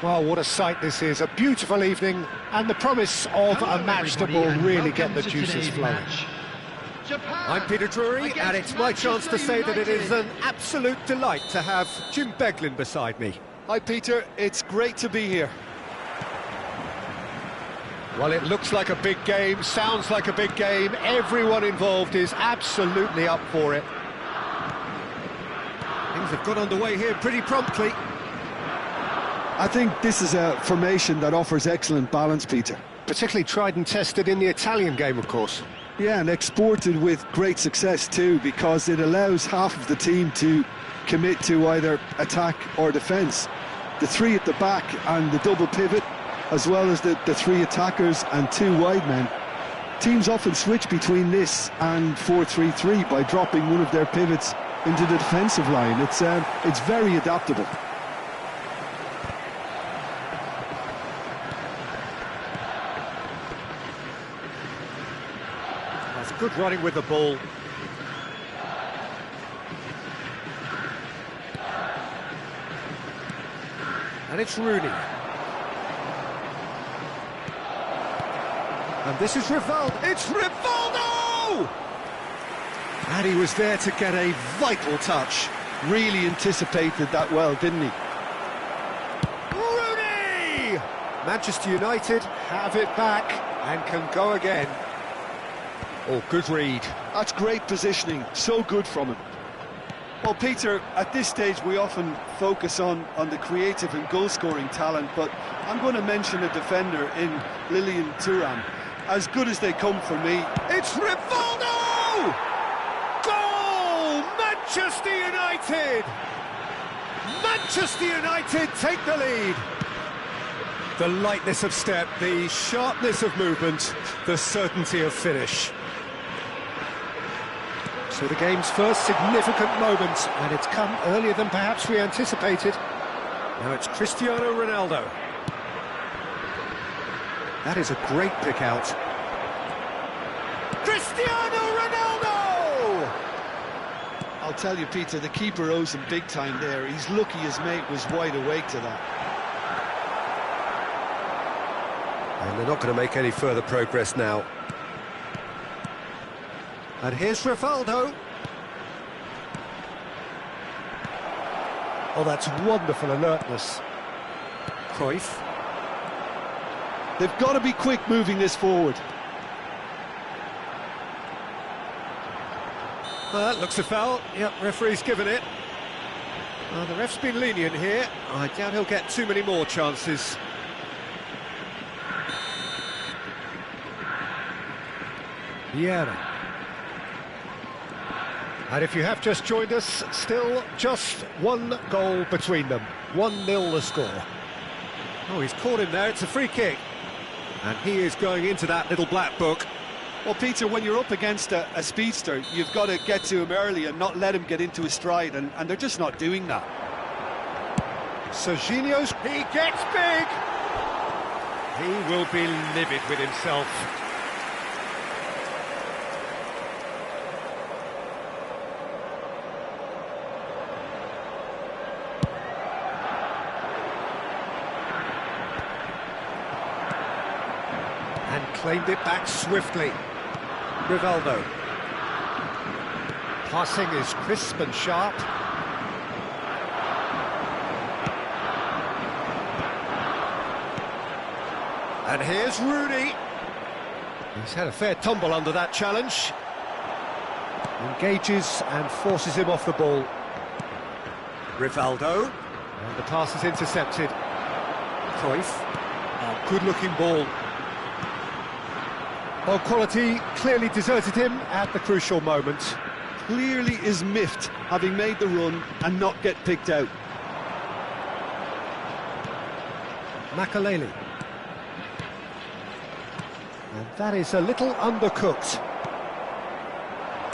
Well, what a sight this is. A beautiful evening, and the promise of a match that will really get the juices flowing. I'm Peter Drury, and it's my chance to say that it is an absolute delight to have Jim Beglin beside me. Hi Peter, it's great to be here. Well, it looks like a big game, sounds like a big game. Everyone involved is absolutely up for it. Things have got underway here pretty promptly. I think this is a formation that offers excellent balance, Peter. Particularly tried and tested in the Italian game, of course. Yeah, and exported with great success too, because it allows half of the team to commit to either attack or defence. The three at the back and the double pivot, as well as the three attackers and two wide men. Teams often switch between this and 4-3-3 by dropping one of their pivots into the defensive line. It's very adaptable. That's good running with the ball. And it's Rooney. And this is Rivaldo. It's Rivaldo! And he was there to get a vital touch. Really anticipated that well, didn't he? Rooney! Manchester United have it back and can go again. Oh, good read. That's great positioning, so good from him. Well, Peter, at this stage we often focus on the creative and goal-scoring talent, but I'm going to mention a defender in Lilian Thuram. As good as they come for me. It's Rivaldo! Goal! Manchester United! Manchester United take the lead. The lightness of step, the sharpness of movement, the certainty of finish. So the game's first significant moment, and it's come earlier than perhaps we anticipated. Now it's Cristiano Ronaldo. That is a great pick out. Cristiano Ronaldo! I'll tell you, Peter, the keeper owes him big time there. He's lucky his mate was wide awake to that. And they're not going to make any further progress now. And here's Rivaldo. Oh, that's wonderful alertness. Cruyff. They've got to be quick moving this forward. That looks a foul. Yep, referee's given it. The ref's been lenient here. I doubt he'll get too many more chances. Vieira. And if you have just joined us, still just one goal between them. 1-0 the score. Oh, he's caught him there. It's a free kick. And he is going into that little black book. Well, Peter, when you're up against a speedster, you've got to get to him early and not let him get into his stride, and they're just not doing that. Serginho's, he gets big! He will be livid with himself. And claimed it back swiftly. Rivaldo. Passing is crisp and sharp. And here's Rooney. He's had a fair tumble under that challenge. Engages and forces him off the ball. Rivaldo. And the pass is intercepted. Cruyff. Oh, good-looking ball. Well, quality clearly deserted him at the crucial moment. Clearly is miffed, having made the run and not get picked out. Makaleli. And that is a little undercooked.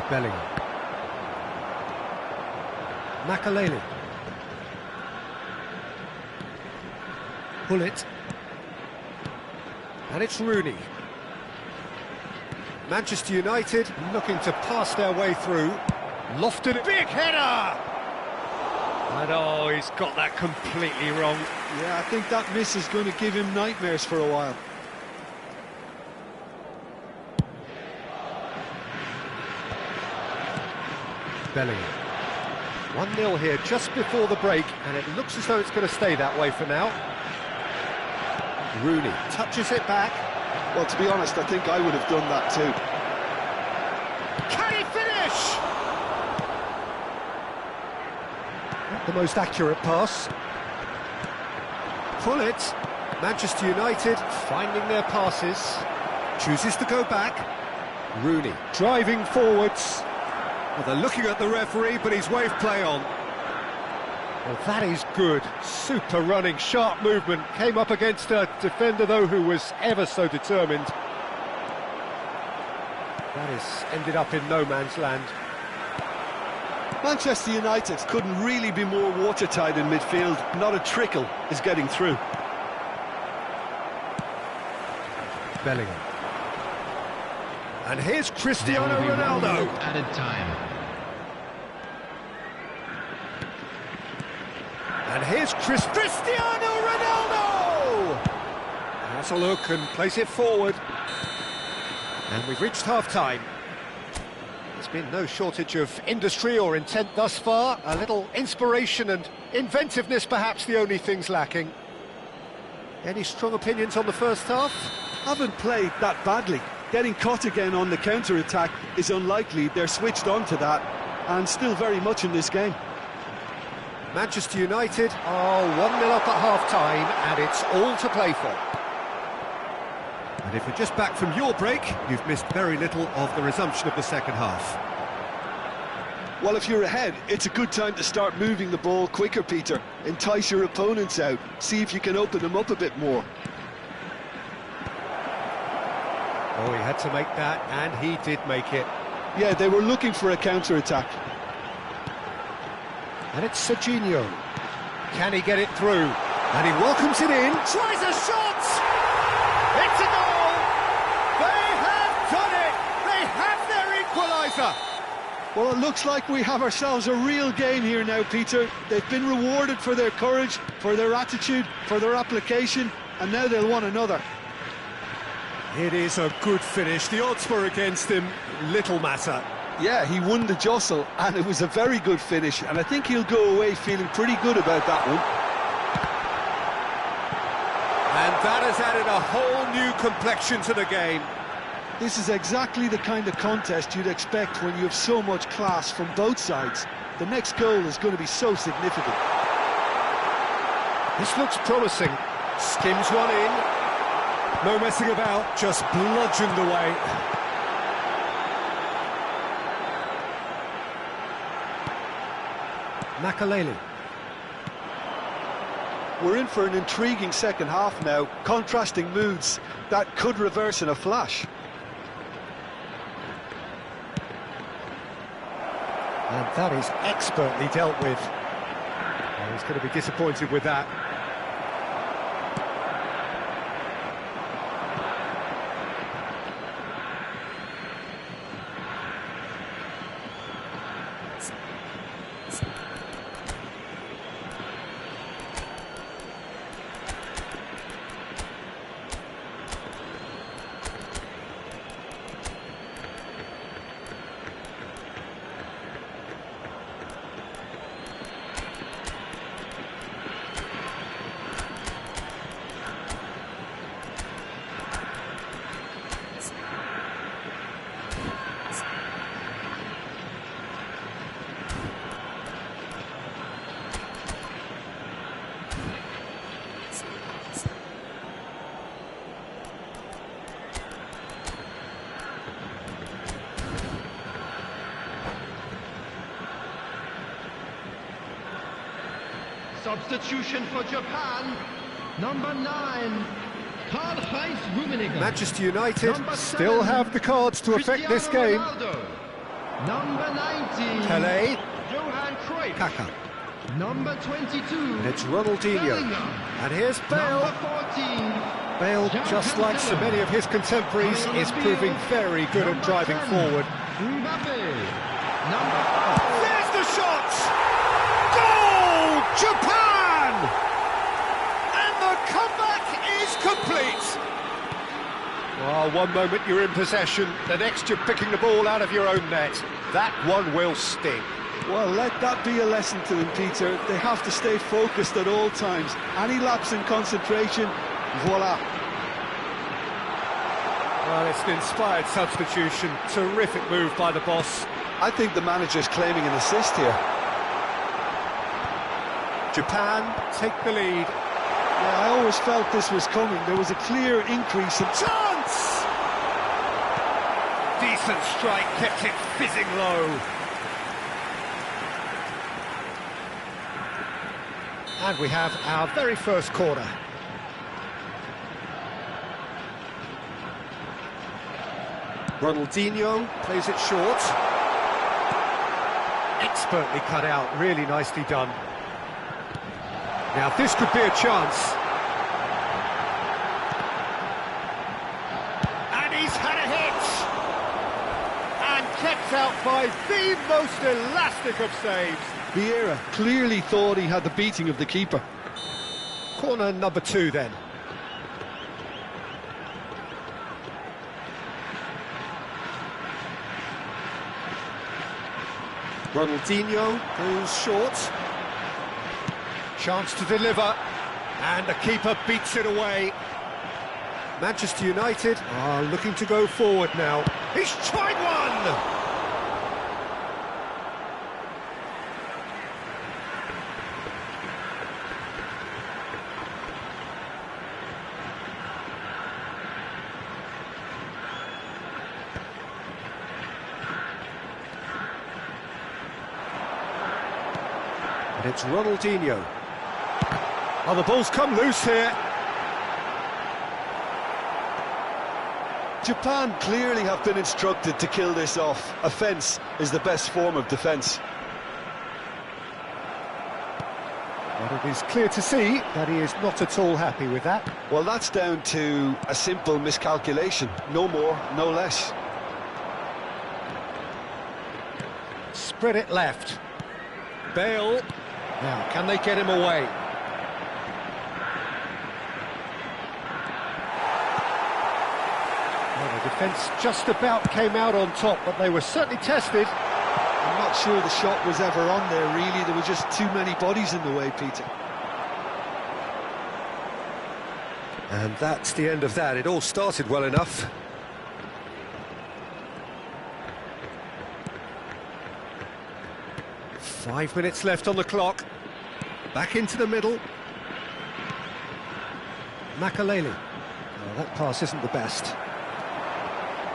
Bellingham. Makaleli. Pull it. And it's Rooney. Manchester United Looking to pass their way through. Lofted it. big header! And oh, he's got that completely wrong. Yeah, I think that miss is going to give him nightmares for a while. Bellingham. 1-0 here just before the break, and it looks as though it's going to stay that way for now. Rooney touches it back. Well, to be honest, I think I would have done that too. Can he finish? Not the most accurate pass. Pull it. Manchester United finding their passes. Chooses to go back. Rooney driving forwards. Well, they're looking at the referee, but he's waved play on. Well, that is good. Super running, sharp movement. Came up against a defender, though, who was ever so determined. That has ended up in no man's land. Manchester United couldn't really be more watertight in midfield. Not a trickle is getting through. Bellingham. And here's Cristiano Ronaldo. Added time. And here's Cristiano Ronaldo! Has a look and plays it forward. And we've reached half-time. There's been no shortage of industry or intent thus far. A little inspiration and inventiveness, perhaps the only things lacking. Any strong opinions on the first half? Haven't played that badly. Getting caught again on the counter-attack is unlikely. They're switched on to that and still very much in this game. Manchester United are 1-0 up at half-time, and it's all to play for. And if you're just back from your break, you've missed very little of the resumption of the second half. Well, if you're ahead, it's a good time to start moving the ball quicker, Peter. Entice your opponents out. See if you can open them up a bit more. Oh, he had to make that, and he did make it. Yeah, they were looking for a counter-attack. And it's Serginho. Can he get it through? And he welcomes it in. Tries a shot! It's a goal! They have done it! They have their equaliser! Well, it looks like we have ourselves a real game here now, Peter. They've been rewarded for their courage, for their attitude, for their application, and now they'll want another. It is a good finish. The odds were against him, little matter. Yeah, he won the jostle, and it was a very good finish, and I think he'll go away feeling pretty good about that one. And that has added a whole new complexion to the game. This is exactly the kind of contest you'd expect when you have so much class from both sides. The next goal is going to be so significant. This looks promising. Skims one in. No messing about, just bludgeoned away. Makaleli. We're in for an intriguing second half now. Contrasting moods that could reverse in a flash. And that is expertly dealt with. Oh, he's going to be disappointed with that. Substitution for Japan, number 9, Karl-Heinz Rummenigge. Manchester United still have the cards to affect this game. Ronaldo. Number 19, Pelé, Johan Cruyff. Kaká. Number 22, And it's Ronaldinho. Bellingham. And here's Bale. Number 14, Bale, just like so many of his contemporaries, is proving very good at driving forward. Mbappe. Number 5, There's the shot! Goal! Japan! And the comeback is complete! Well, one moment you're in possession, the next you're picking the ball out of your own net. That one will sting. Well, let that be a lesson to them, Peter. They have to stay focused at all times. Any lapse in concentration, voila. Well, it's an inspired substitution. Terrific move by the boss. I think the manager's claiming an assist here. Japan take the lead. Yeah, I always felt this was coming. There was a clear increase in... Chance! Decent strike, kept it fizzing low. And we have our very first corner. Ronaldinho plays it short. Expertly cut out, really nicely done. Now this could be a chance. And he's had a hit! And kept out by the most elastic of saves. Vieira clearly thought he had the beating of the keeper. Corner number 2 then. Ronaldinho goes short. Chance to deliver. And the keeper beats it away. Manchester United are looking to go forward now. He's tried one! And it's Ronaldinho. Oh, the ball's come loose here. Japan clearly have been instructed to kill this off. Offence is the best form of defence. But it is clear to see that he is not at all happy with that. Well, that's down to a simple miscalculation. No more, no less. spread it left. Bale. Now, can they get him away? Well, the defence just about came out on top, but they were certainly tested. I'm not sure the shot was ever on there, really. There were just too many bodies in the way, Peter. And that's the end of that. It all started well enough. Five minutes left on the clock. Back into the middle. Makaleli. Oh, that pass isn't the best.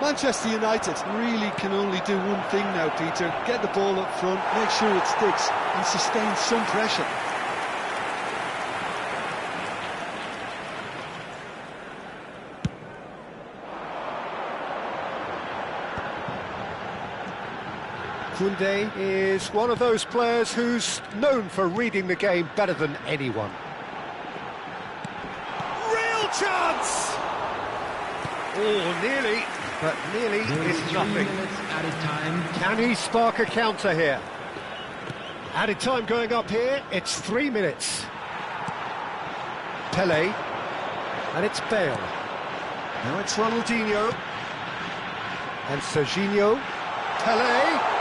Manchester United really can only do one thing now, Peter. Get the ball up front, make sure it sticks, and sustain some pressure. Koundé is one of those players who's known for reading the game better than anyone. Real chance! Oh, nearly, but nearly is nothing. Added time. Can he spark a counter here? Added time going up here, it's 3 minutes. Pelé, and it's Bale. Now it's Ronaldinho. And Serginho. Pelé.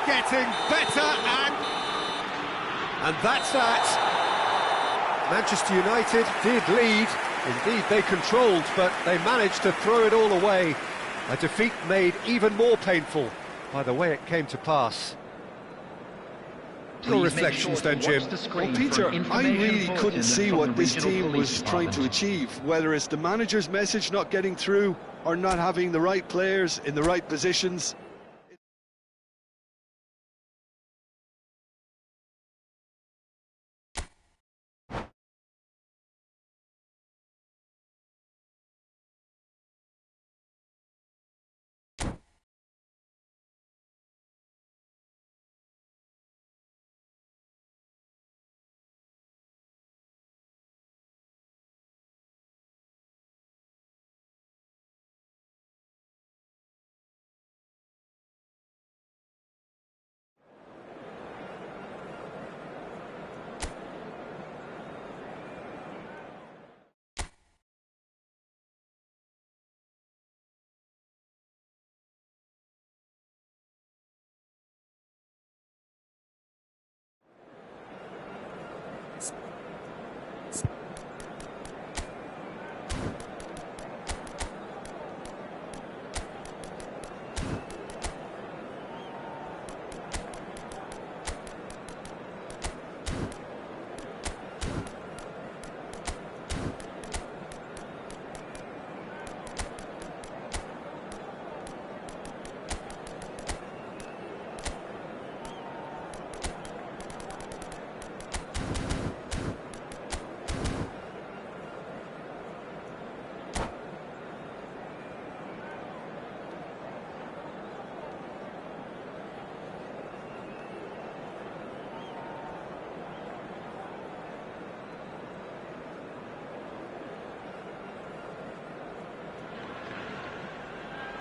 Getting better, and that's that. Manchester United did lead, indeed they controlled, but they managed to throw it all away. A defeat made even more painful by the way it came to pass. Your reflections then, Jim? Well, Peter, I really couldn't see what this team was trying to achieve, whether it's the manager's message not getting through or not having the right players in the right positions.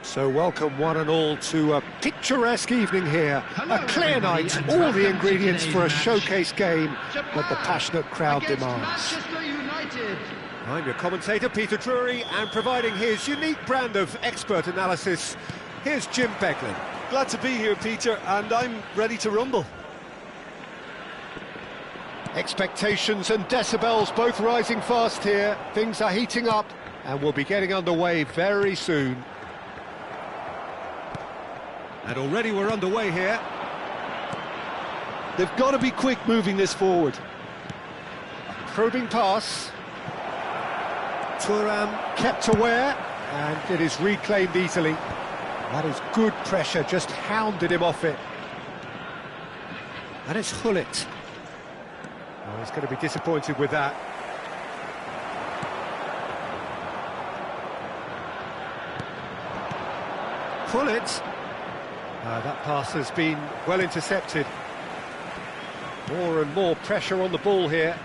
So welcome one and all to a picturesque evening here. A clear night, all the ingredients for a showcase game that the passionate crowd demands. I'm your commentator, Peter Drury, and providing his unique brand of expert analysis, here's Jim Beglin. Glad to be here, Peter, and I'm ready to rumble. Expectations and decibels both rising fast here. Things are heating up, and we'll be getting underway very soon. And already we're underway here. They've got to be quick moving this forward. Probing pass. Thuram kept aware, and it is reclaimed easily. That is good pressure, just hounded him off it. And it's Hullet. Oh, he's going to be disappointed with that. Hullet. That pass has been well intercepted. More and more pressure on the ball here.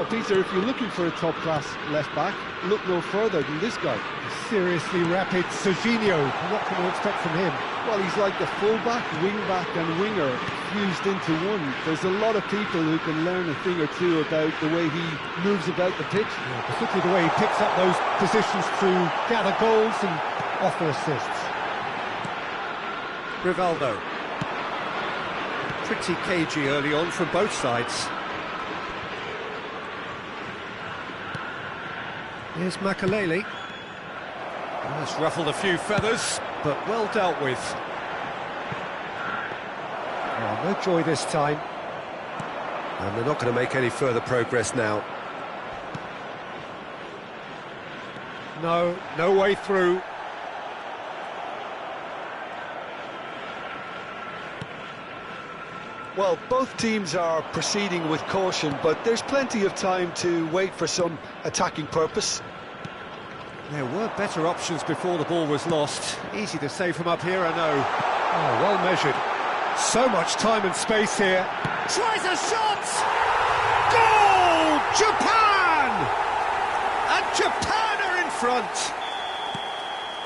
Well, Peter, if you're looking for a top-class left-back, look no further than this guy. Seriously rapid Serginho. What can we expect from him? Well, he's like a full-back, wing-back and winger fused into one. There's a lot of people who can learn a thing or two about the way he moves about the pitch. Yeah, particularly the way he picks up those positions to gather goals and offer assists. Rivaldo. Pretty cagey early on from both sides. Here's Makalele. That's ruffled a few feathers, but well dealt with. Oh, no joy this time. And they're not going to make any further progress now. No way through. Well, both teams are proceeding with caution, but there's plenty of time to wait for some attacking purpose. There were better options before the ball was lost. Easy to say from up here, I know. Oh, well measured. So much time and space here. Tries a shot! Goal! Japan! And Japan are in front!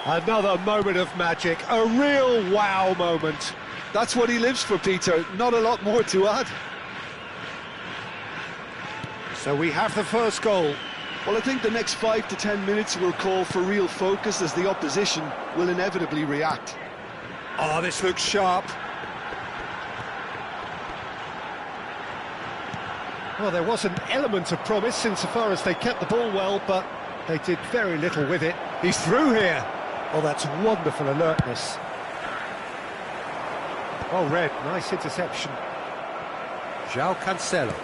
Another moment of magic, a real wow moment. That's what he lives for, Peter. Not a lot more to add. So we have the first goal. Well, I think the next 5 to 10 minutes will call for real focus as the opposition will inevitably react. Oh, this looks sharp. Well, there was an element of promise insofar as they kept the ball well, but they did very little with it. He's through here. Oh, that's wonderful alertness. Well read, nice interception. João Cancelo.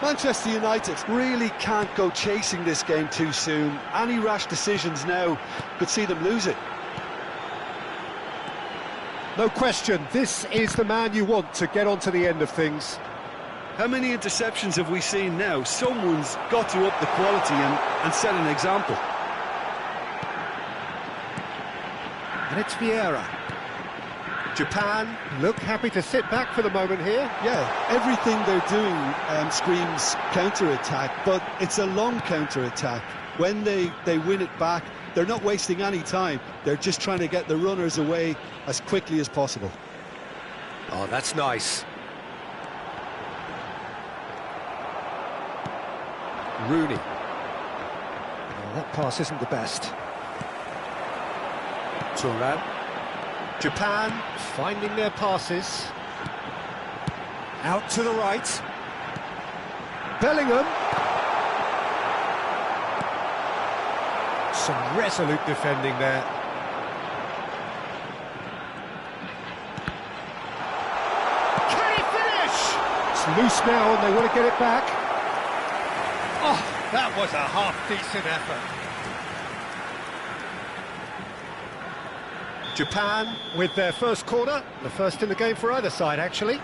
Manchester United really can't go chasing this game too soon. Any rash decisions now could see them lose it. No question, this is the man you want to get on to the end of things. How many interceptions have we seen now? Someone's got to up the quality and set an example. And it's Vieira. Japan look happy to sit back for the moment here. Yeah, everything they're doing screams counter-attack, but it's a long counter-attack. When they win it back, they're not wasting any time. They're just trying to get the runners away as quickly as possible. Oh, that's nice. Rooney. Oh, that pass isn't the best. Turan. Japan finding their passes. Out to the right. Bellingham. Some resolute defending there. Can he finish? It's loose now and they want to get it back. Oh, that was a half-decent effort. Japan with their first corner, the first in the game for either side, actually.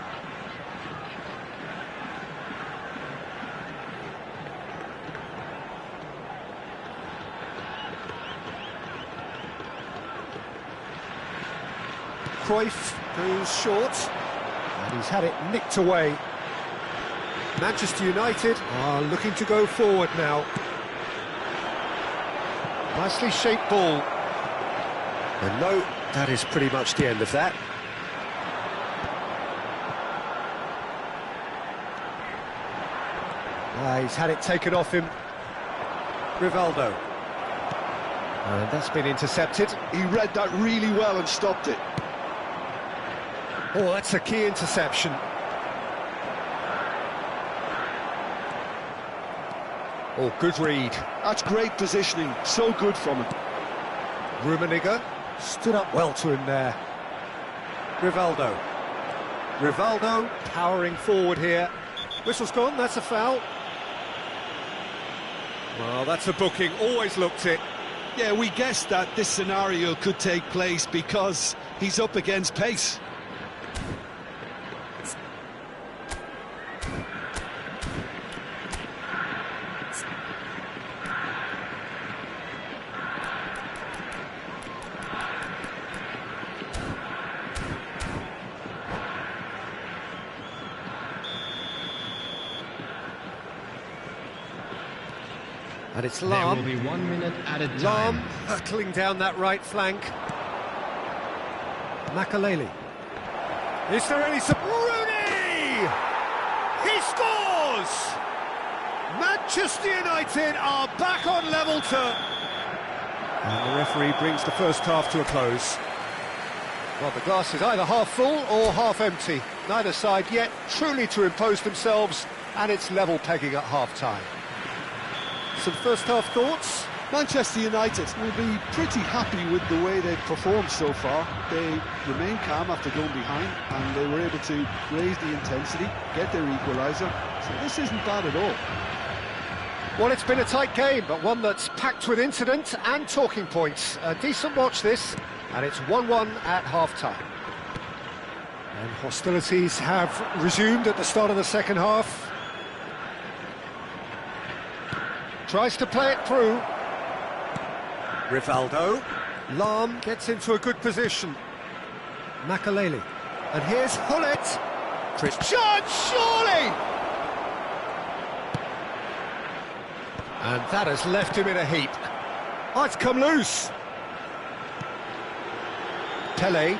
Cruyff goes short, and he's had it nicked away. Manchester United are looking to go forward now. Nicely shaped ball. And no, that is pretty much the end of that. He's had it taken off him. Rivaldo. And that's been intercepted. He read that really well and stopped it. Oh, that's a key interception. Oh, good read. That's great positioning. So good from him. Rummenigge stood up well to him there. Rivaldo. Rivaldo powering forward here. Whistle's gone, that's a foul. Well, that's a booking, always looked it. Yeah, we guessed that this scenario could take place because he's up against pace. And it's There will Lam. be 1 minute added Lam time. hurtling down that right flank. Makaleli. Is there any Rooney! He scores! Manchester United are back on level terms. And the referee brings the first half to a close. Well, the glass is either half full or half empty. Neither side yet truly to impose themselves, and it's level pegging at half-time. Some first-half thoughts? Manchester United will be pretty happy with the way they've performed so far. They remain calm after going behind, and they were able to raise the intensity, get their equaliser. So this isn't bad at all. Well, it's been a tight game, but one that's packed with incident and talking points. A decent watch this, and it's 1-1 at half-time. And hostilities have resumed at the start of the second half. Tries to play it through. Rivaldo. Lam gets into a good position. Makaleli. And here's Hullet. Christian, surely! And that has left him in a heap. Oh, it's come loose. Pele.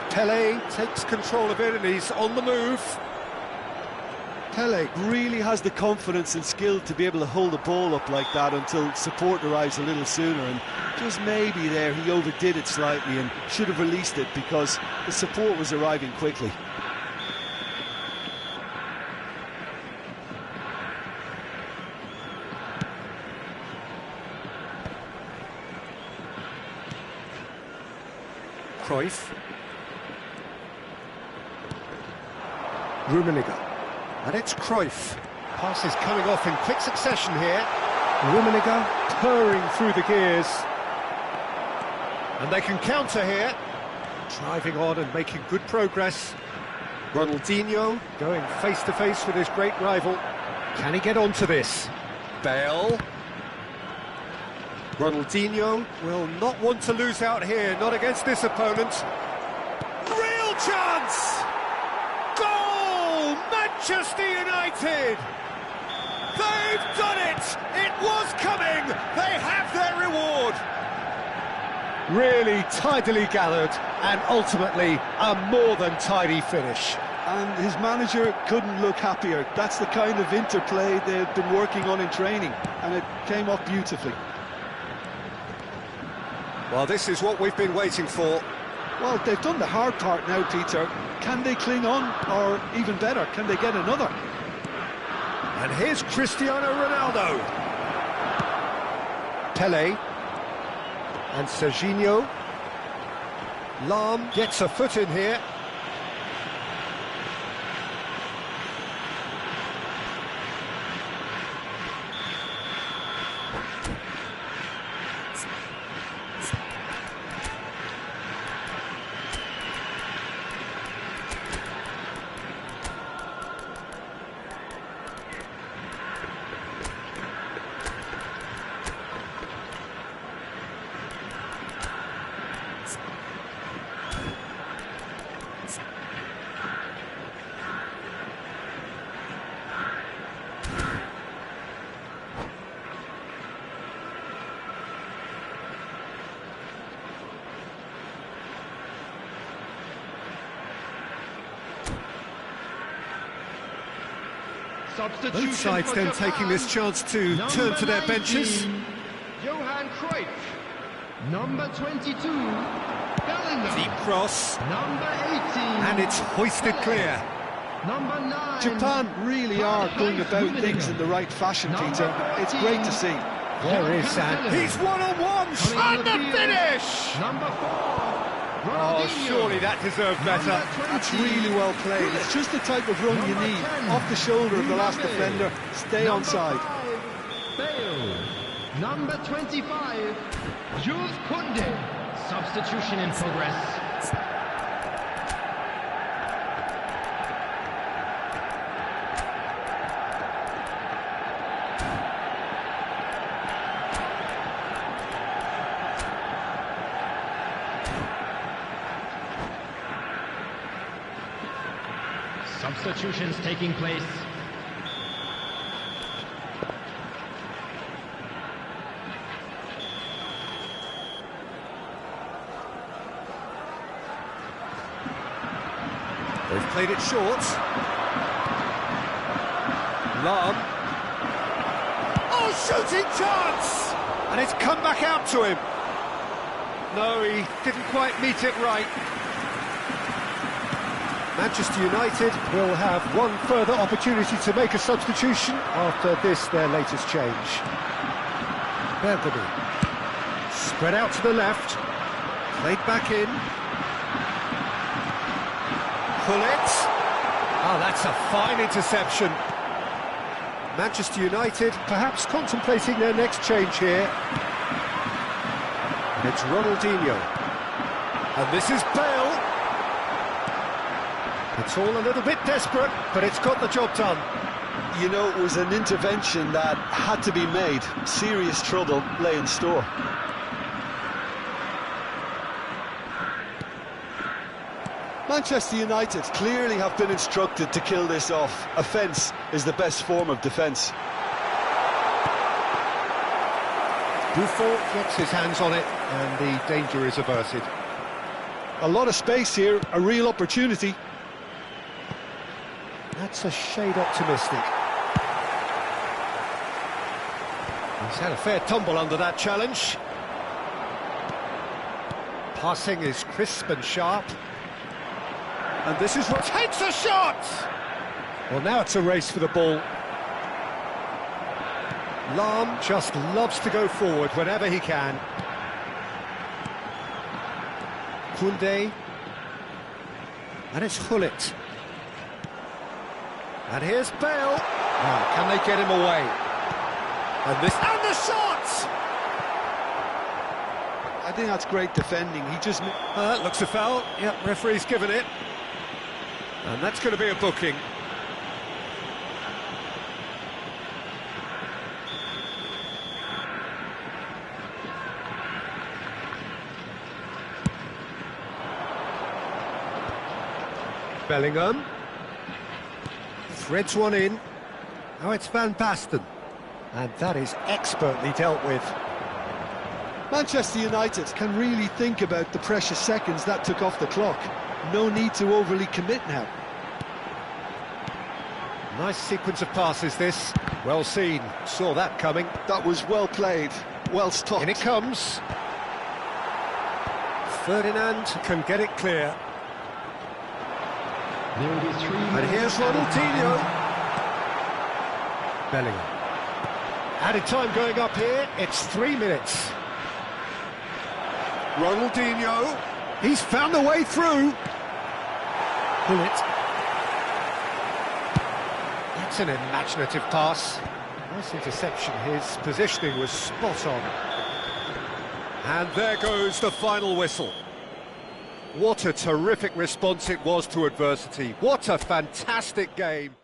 Pele takes control of it and he's on the move. Pele really has the confidence and skill to be able to hold the ball up like that until support arrives a little sooner, and just maybe there he overdid it slightly and should have released it because the support was arriving quickly. Cruyff. Rummenigge. And it's Cruyff. Passes coming off in quick succession here. Rummenigge purring through the gears. And they can counter here. Driving on and making good progress. Ronaldinho going face-to-face with his great rival. Can he get onto this? Bale. Ronaldinho will not want to lose out here, not against this opponent. Real chance! Goal! Manchester United! They've done it! It was coming! They have their reward! Really tidily gathered, and ultimately a more than tidy finish. And his manager couldn't look happier. That's the kind of interplay they've been working on in training, and it came off beautifully. Well, this is what we've been waiting for. Well, they've done the hard part now, Peter. Can they cling on, or even better, can they get another? And here's Cristiano Ronaldo. Pele. And Serginho. Lam gets a foot in here. Both sides then taking this chance to turn to their benches. Johan Cruyff. Number 22, Bellingham. Deep cross. Number 18. And it's hoisted clear. Number 9. Japan really are going about things in the right fashion, Peter. It's great to see. There is, and he's one-on-one, and the finish! Number 4. Oh, surely that deserved better. That's really well played. It's just the type of run you need. Off the shoulder of the last defender. Stay onside. Bale. Number 25, Jules Koundé. Substitution in progress. Substitutions taking place. They've played it short. Lam. Oh, shooting chance! And it's come back out to him. No, he didn't quite meet it right. Manchester United will have one further opportunity to make a substitution after this, their latest change. Bergamy. Spread out to the left. Played back in. Pullet. Oh, that's a fine interception. Manchester United perhaps contemplating their next change here. And it's Ronaldinho. And this is Bale. It's all a little bit desperate, but it's got the job done. You know, it was an intervention that had to be made. Serious trouble lay in store. Manchester United clearly have been instructed to kill this off. Offence is the best form of defence. Buffon gets his hands on it, and the danger is averted. A lot of space here, a real opportunity. That's a shade optimistic. He's had a fair tumble under that challenge. Passing is crisp and sharp. And this is what takes a shot! Well, now it's a race for the ball. Lam just loves to go forward whenever he can. Koundé. And it's Hullet. And here's Bale. Now, can they get him away? And the shot! I think that's great defending. He just... That looks a foul. Yep, referee's given it. And that's going to be a booking. Bellingham. Threads one in. Now it's Van Basten. And that is expertly dealt with. Manchester United can really think about the precious seconds that took off the clock. No need to overly commit now. Nice sequence of passes this. Well seen. Saw that coming. That was well played, well stopped. In it comes. Ferdinand can get it clear. And here's Ronaldinho. Bellingham. Added time going up here. It's 3 minutes. Ronaldinho. He's found the way through. Bullet. That's an imaginative pass. Nice interception. His positioning was spot on. And there goes the final whistle. What a terrific response it was to adversity. What a fantastic game.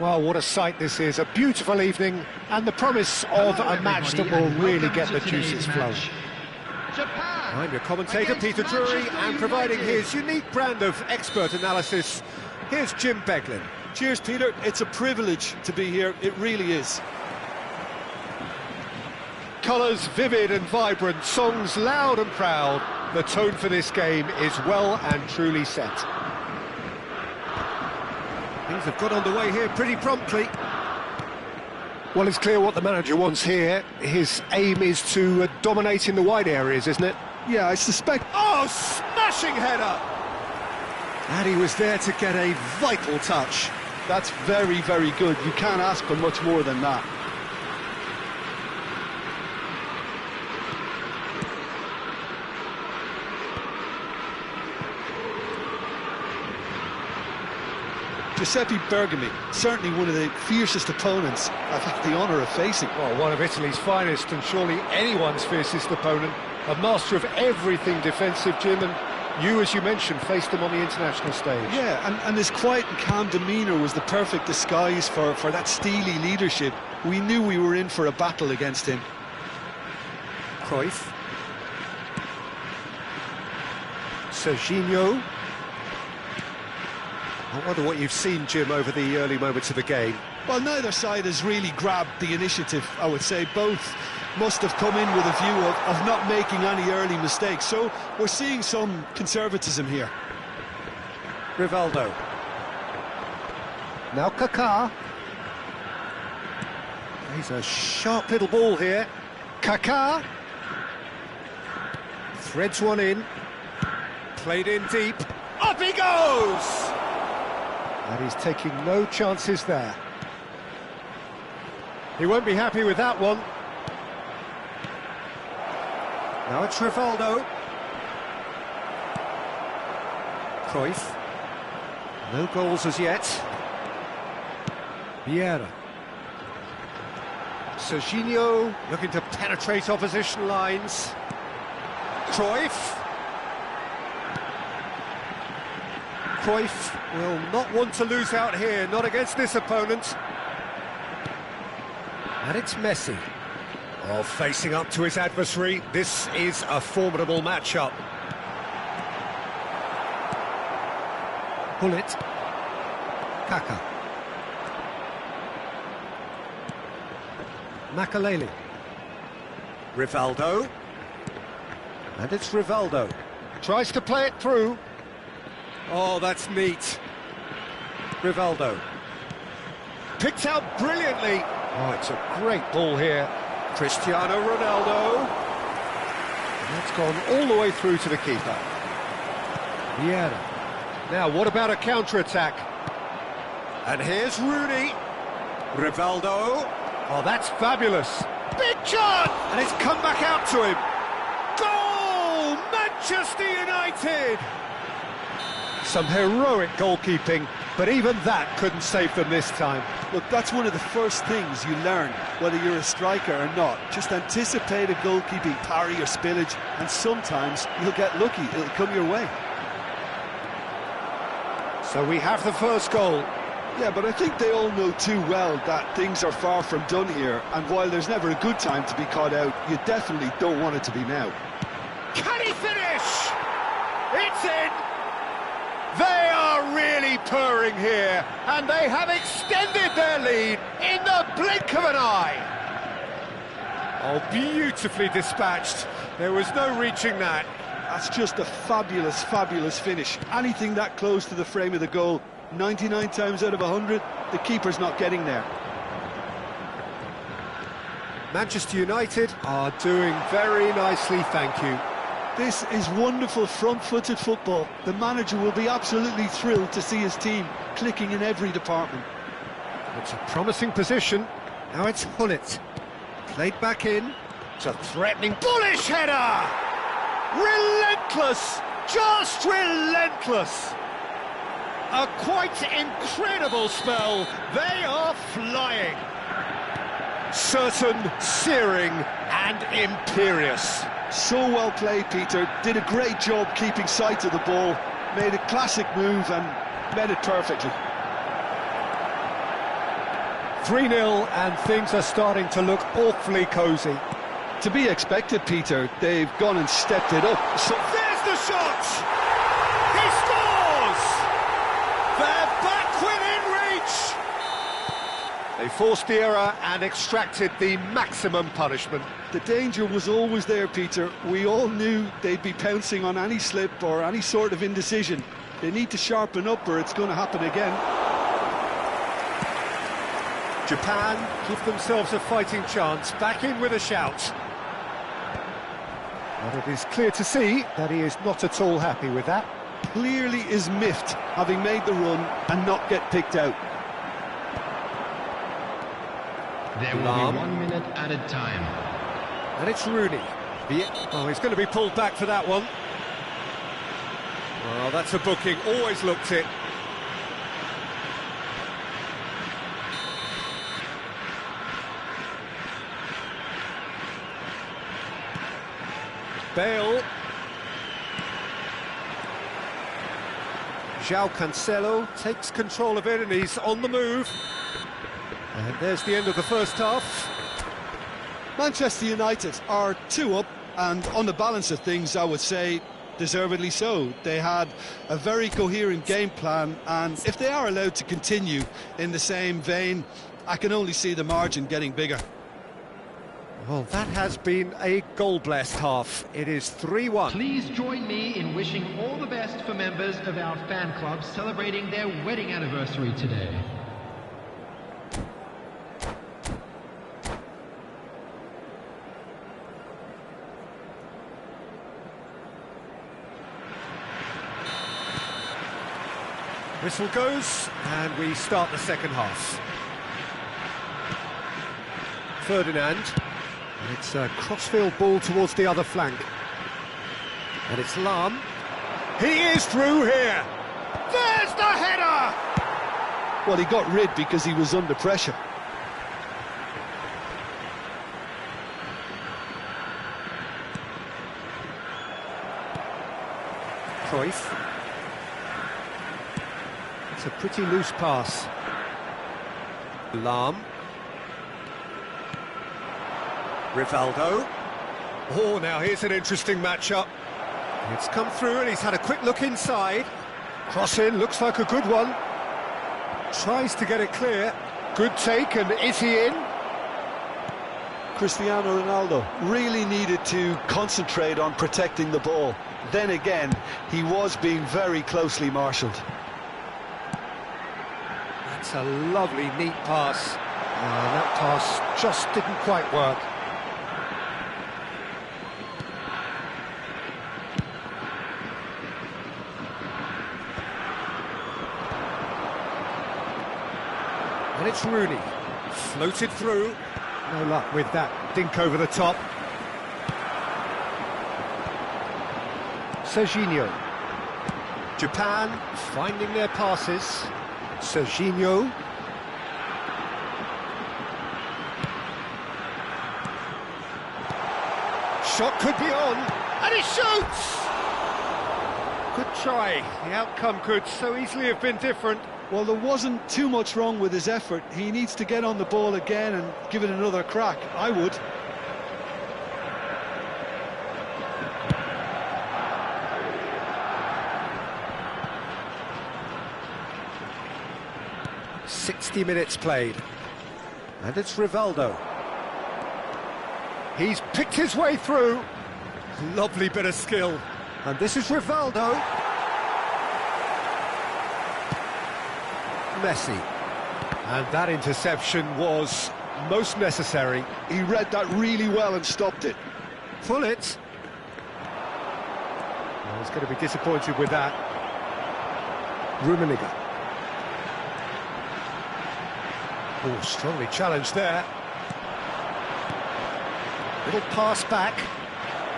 Well, what a sight this is, a beautiful evening, and the promise of a match that will really get the juices flowing. Japan. I'm your commentator, against Peter Drury, Manchester and providing United. his unique brand of expert analysis, here's Jim Beglin. Cheers, Peter. It's a privilege to be here. It really is. Colours vivid and vibrant, songs loud and proud. The tone for this game is well and truly set. Things have got underway here pretty promptly. Well, it's clear what the manager wants here. His aim is to dominate in the wide areas, isn't it? Yeah, I suspect... Oh, smashing header! And he was there to get a vital touch. That's very, very good. You can't ask for much more than that. Giuseppe Bergami, certainly one of the fiercest opponents I've had the honour of facing. Well, one of Italy's finest and surely anyone's fiercest opponent. A master of everything defensive, Jim, and you, as you mentioned, faced him on the international stage. Yeah, and his quiet and calm demeanour was the perfect disguise for that steely leadership. We knew we were in for a battle against him. Cruyff. Serginho. I wonder what you've seen, Jim, over the early moments of the game. Well, neither side has really grabbed the initiative, I would say. Both must have come in with a view of not making any early mistakes. So we're seeing some conservatism here. Rivaldo. Now Kaká. He's a sharp little ball here. Kaká. Threads one in. Played in deep. Up he goes! And he's taking no chances there. He won't be happy with that one. Now it's Rivaldo. Cruyff. No goals as yet. Vieira. Serginho. Looking to penetrate opposition lines. Cruyff. Cruyff will not want to lose out here, not against this opponent. And it's Messi. Oh, facing up to his adversary, this is a formidable matchup. Pull it. Kaká. Makaleli. Rivaldo. And it's Rivaldo. Tries to play it through. Oh, that's neat. Rivaldo. Picked out brilliantly. Oh, it's a great ball here. Cristiano Ronaldo. And that's gone all the way through to the keeper. Vieira. Now, what about a counter-attack? And here's Rooney. Rivaldo. Oh, that's fabulous. Big chance! And it's come back out to him. Goal! Manchester United! Some heroic goalkeeping, but even that couldn't save them this time. Look, that's one of the first things you learn, whether you're a striker or not. Just anticipate a goalkeeping parry or spillage, and sometimes you'll get lucky. It'll come your way. So we have the first goal. Yeah, but I think they all know too well that things are far from done here, and while there's never a good time to be caught out, you definitely don't want it to be now. Can he finish? It's in! They are really purring here, and they have extended their lead in the blink of an eye. Oh, beautifully dispatched. There was no reaching that. That's just a fabulous, fabulous finish. Anything that close to the frame of the goal, 99 times out of 100, the keeper's not getting there. Manchester United are doing very nicely, thank you. This is wonderful front-footed football. The manager will be absolutely thrilled to see his team clicking in every department. It's a promising position. Now it's Hullet. Played back in. It's a threatening, bullish header! Relentless! Just relentless! A quite incredible spell. They are flying. Certain, searing and imperious. So well played, Peter. Did a great job keeping sight of the ball. Made a classic move and met it perfectly. 3-0 and things are starting to look awfully cosy. To be expected, Peter. They've gone and stepped it up. So There's the shot! He scores! They're back within reach! They forced the error and extracted the maximum punishment. the danger was always there, Peter. We all knew they'd be pouncing on any slip or any sort of indecision. They need to sharpen up or it's going to happen again. Japan give themselves a fighting chance, back in with a shout. But it is clear to see that he is not at all happy with that. Clearly is miffed, having made the run and not get picked out. There will be 1 minute added time. And it's Rooney. Oh, he's going to be pulled back for that one. Well, that's a booking, always looked it. Bale. João Cancelo takes control of it and he's on the move. And there's the end of the first half. Manchester United are 2 up, and on the balance of things, I would say deservedly so. They had a very coherent game plan, and if they are allowed to continue in the same vein, I can only see the margin getting bigger. Well, that has been a goal-blessed half. It is 3-1. Please join me in wishing all the best for members of our fan club celebrating their wedding anniversary today. Whistle goes, and we start the second half. Ferdinand. And it's a crossfield ball towards the other flank. And it's Lahm. He is through here. There's the header! Well, he got rid because he was under pressure. Cruyff. It's a pretty loose pass. Lahm. Rivaldo. Oh, now here's an interesting matchup. It's come through and he's had a quick look inside. Cross in, looks like a good one. Tries to get it clear. Good take, and is he in? Cristiano Ronaldo really needed to concentrate on protecting the ball. Then again, he was being very closely marshalled. That's a lovely, neat pass. And that pass just didn't quite work. And it's Rooney, floated through, no luck with that dink over the top. Serginho. Japan finding their passes. Serginho. Shot could be on, and he shoots! Good try, the outcome could so easily have been different. Well, there wasn't too much wrong with his effort. He needs to get on the ball again and give it another crack. I would. "60 minutes played. And it's Rivaldo. He's picked his way through. Lovely bit of skill. And this is Rivaldo. Messi. And that interception was most necessary. He read that really well and stopped it. Pull it. Well, he's going to be disappointed with that. Rummenigge. Oh, strongly challenged there. Little pass back.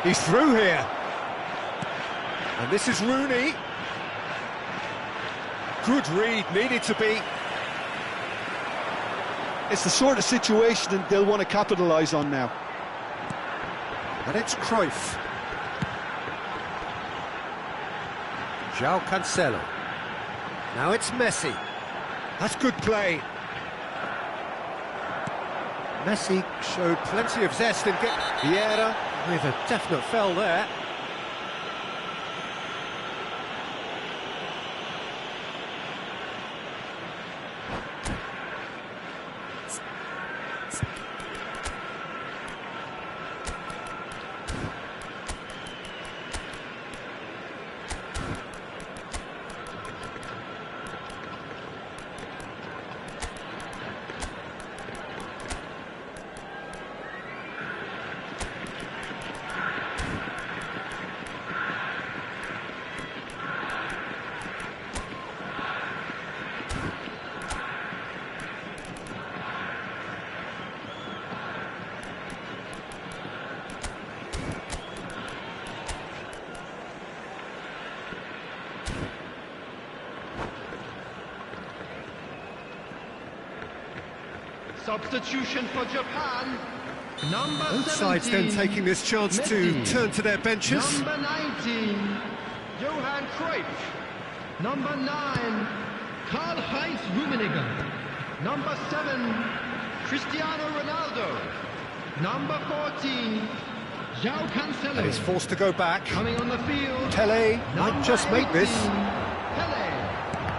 He's through here. And this is Rooney. Good read, needed to be. It's the sort of situation that they'll want to capitalise on now. And it's Cruyff. João Cancelo. Now it's Messi. That's good play. Messi showed plenty of zest in get Vieira with a definite fell there. Substitution for Japan. Number Both sides then 17, taking this chance Messi. to turn to their benches. Number 19, Johan Cruyff. Number 9, Karl-Heinz Rummenigge. Number 7, Cristiano Ronaldo. Number 14, João Cancelo. And he's forced to go back. Coming on the field, Pele might number just make this. 18, Pele.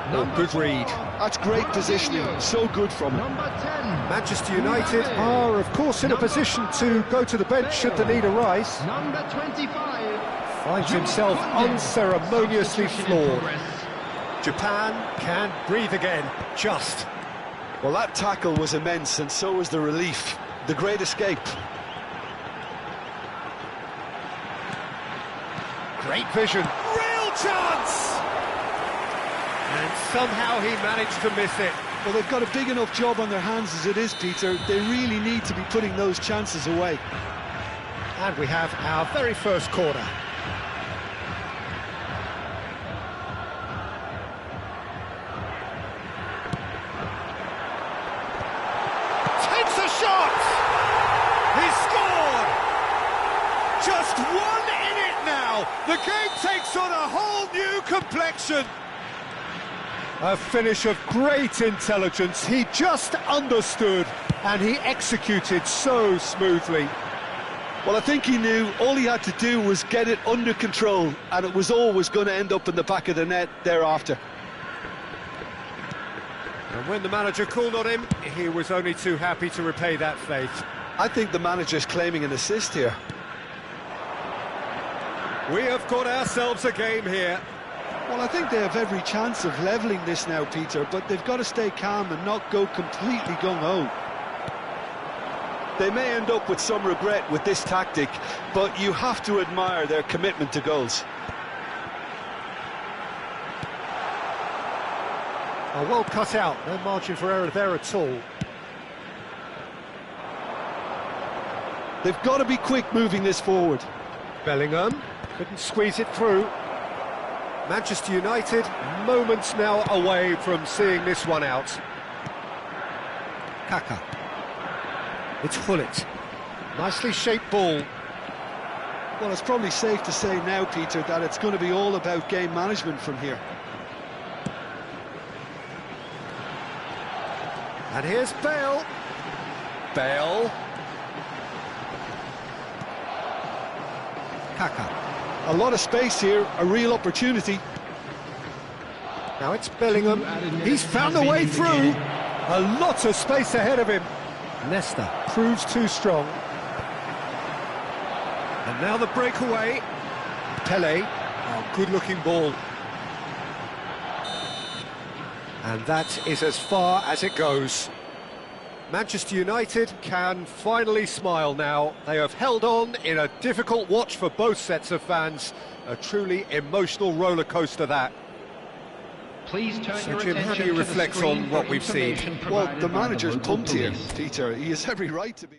Oh, Number good 4, read. That's great positioning, so good from him. Number 10, Manchester United are, of course, in a position to go to the bench should the need arise. Number 25, Finds himself unceremoniously Substitution in floored. progress. Japan can breathe again, just. Well, that tackle was immense, and so was the relief. The great escape. Great vision. Real chance! And somehow he managed to miss it. Well, they've got a big enough job on their hands as it is, Peter. They really need to be putting those chances away. And we have our very first corner. Takes a shot! He scored! Just one in it now. The game takes on a whole new complexion. A finish of great intelligence. He just understood and he executed so smoothly. Well, I think he knew all he had to do was get it under control, and it was always going to end up in the back of the net thereafter. And when the manager called on him, he was only too happy to repay that faith. I think the manager's claiming an assist here. We have got ourselves a game here. Well, I think they have every chance of levelling this now, Peter, but they've got to stay calm and not go completely gung-ho. They may end up with some regret with this tactic, but you have to admire their commitment to goals. Oh, well cut out, no margin for error there at all. They've got to be quick moving this forward. Bellingham couldn't squeeze it through. Manchester United moments now away from seeing this one out. Kaka. It's Hullet. Nicely shaped ball. Well, it's probably safe to say now, Peter, that it's going to be all about game management from here. And here's Bale. Bale. Kaka. A lot of space here, a real opportunity. Now it's Bellingham. He's found a way through. A lot of space ahead of him. Nesta proves too strong. And now the breakaway. Pele. Oh, good-looking ball. And that is as far as it goes. Manchester United can finally smile now. They have held on in a difficult watch for both sets of fans. A truly emotional roller coaster that. Please turn So, your Jim, how do attention you to reflect the screen on what for we've seen? information Well, provided the by manager's local pumped here, police. Peter. He has every right to be.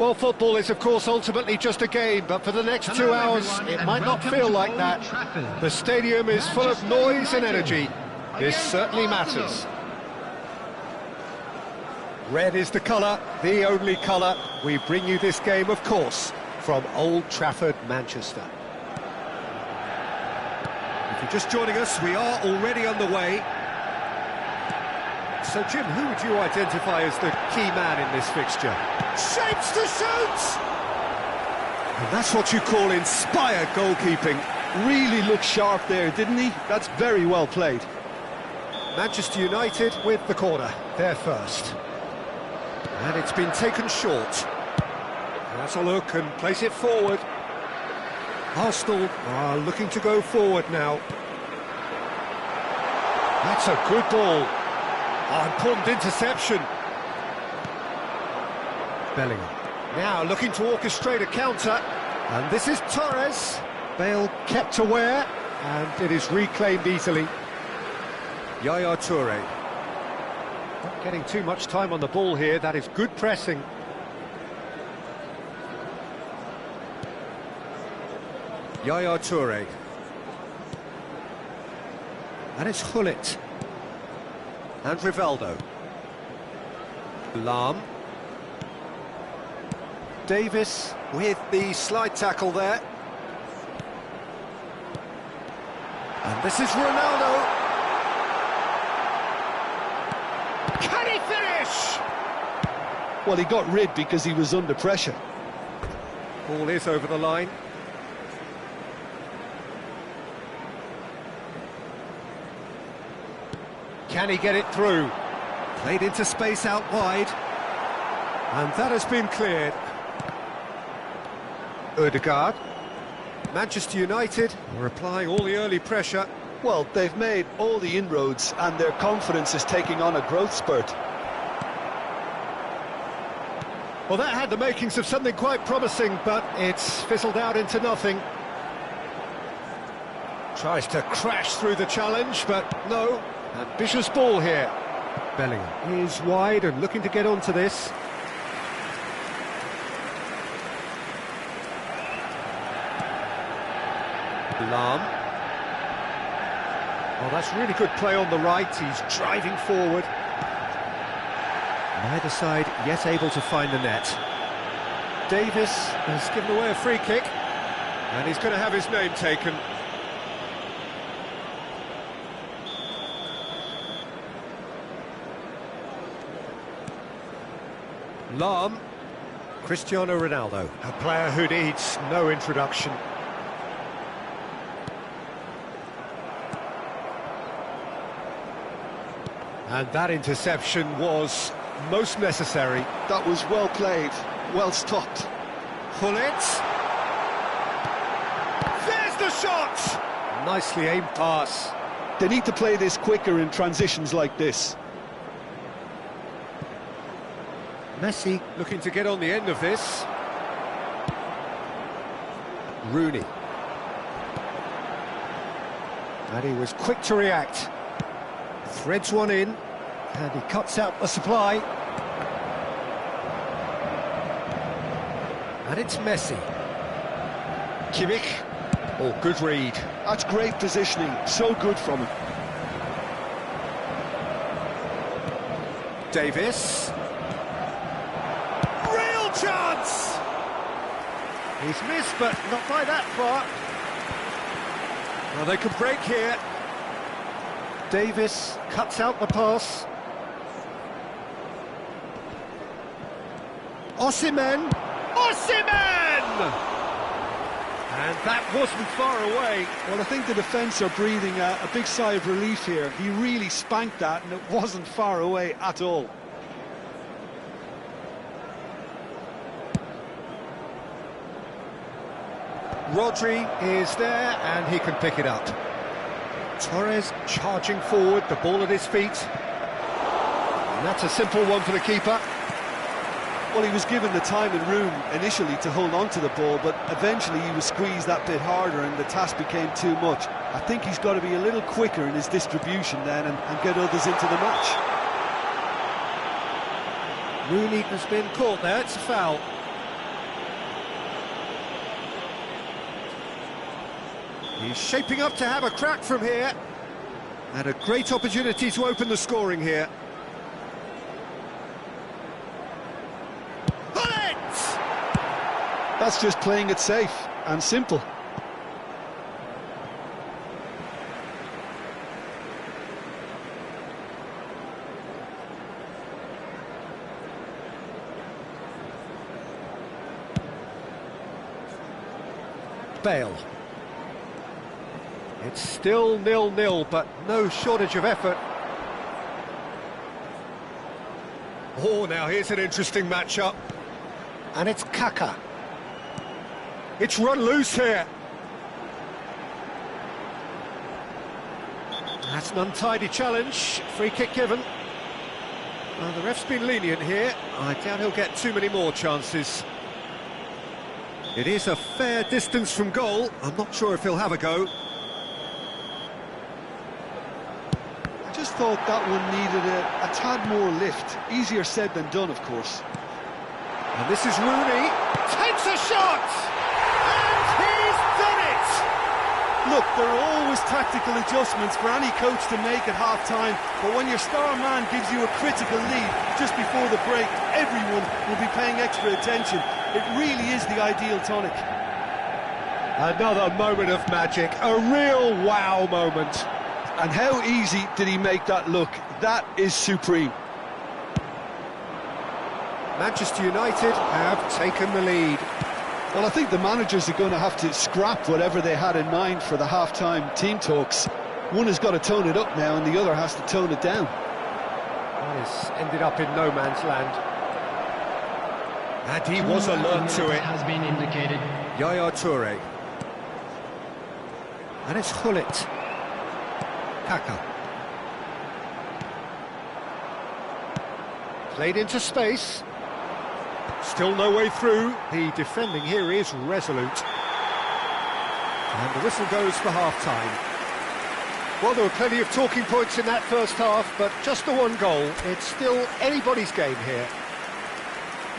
Well, football is, of course, ultimately just a game, but for the next Hello, 2 hours, everyone, it and might not welcome feel to like Old that. Trafford. The stadium is full of Manchester noise and United energy. This against certainly Arsenal. matters. Red is the colour, the only colour. We bring you this game, of course, from Old Trafford, Manchester. If you're just joining us, we are already underway. So, Jim, who would you identify as the key man in this fixture? Shapes to shoot! And that's what you call inspired goalkeeping. Really looked sharp there, didn't he? That's very well played. Manchester United with the corner, they're first. And it's been taken short. That's a look and place it forward. Arsenal are looking to go forward now. That's a good ball. Oh, important interception. Bellingham. Now looking to orchestrate a counter. And this is Torres. Bale kept aware. And it is reclaimed easily. Yaya Toure. Not getting too much time on the ball here. That is good pressing. Yaya Toure. And it's Hullet. And Rivaldo. Lahm. Davis with the slide tackle there. And this is Ronaldo. Can he finish? Well, he got rid because he was under pressure. Ball is over the line. Can he get it through? Played into space out wide. And that has been cleared. Ødegaard. Manchester United are applying all the early pressure. Well, they've made all the inroads and their confidence is taking on a growth spurt. Well, that had the makings of something quite promising, but it's fizzled out into nothing. Tries to crash through the challenge, but no. Ambitious ball here. Bellingham is wide and looking to get onto this. Lahm. Oh, that's really good play on the right. He's driving forward. Neither side yet able to find the net. Davis has given away a free kick. And he's going to have his name taken. Lahm. Cristiano Ronaldo, a player who needs no introduction. And that interception was most necessary. That was well played, well stopped. Hullet. There's the shot! Nicely aimed pass. They need to play this quicker in transitions like this. Messi looking to get on the end of this. Rooney. And he was quick to react. Threads one in, and he cuts out the supply. And it's Messi. Kimmich. Oh, good read. That's great positioning, so good from him. Davis. Real chance! He's missed, but not by that far. Well, they can break here. Davis cuts out the pass. Osimhen! Osimhen! And that wasn't far away. Well, I think the defence are breathing a big sigh of relief here. He really spanked that, and it wasn't far away at all. Rodri is there, and he can pick it up. Torres charging forward, the ball at his feet. And that's a simple one for the keeper. Well, he was given the time and room initially to hold on to the ball, but eventually he was squeezed that bit harder and the task became too much. I think he's got to be a little quicker in his distribution then and get others into the match. Rooney has been caught there, it's a foul. He's shaping up to have a crack from here. And a great opportunity to open the scoring here. Bullet! That's just playing it safe and simple. Bale. It's still 0-0, but no shortage of effort. Oh, now here's an interesting matchup. And it's Kaka. It's run loose here. That's an untidy challenge. Free kick given. Well, the ref's been lenient here. I doubt he'll get too many more chances. It is a fair distance from goal. I'm not sure if he'll have a go. I just thought that one needed a tad more lift. Easier said than done, of course. And this is Rooney. Takes a shot! And he's done it! Look, there are always tactical adjustments for any coach to make at half-time, but when your star man gives you a critical lead just before the break, everyone will be paying extra attention. It really is the ideal tonic. Another moment of magic, a real wow moment. And how easy did he make that look? That is supreme. Manchester United have taken the lead. Well, I think the managers are going to have to scrap whatever they had in mind for the half-time team talks. One has got to tone it up now and the other has to tone it down. This ended up in no man's land. And he was alert to it. Has been indicated. Yaya Toure. And it's Hullet. Kaka. Played into space. Still no way through. The defending here is resolute. And the whistle goes for half-time. Well, there were plenty of talking points in that first half, but just the one goal. It's still anybody's game here.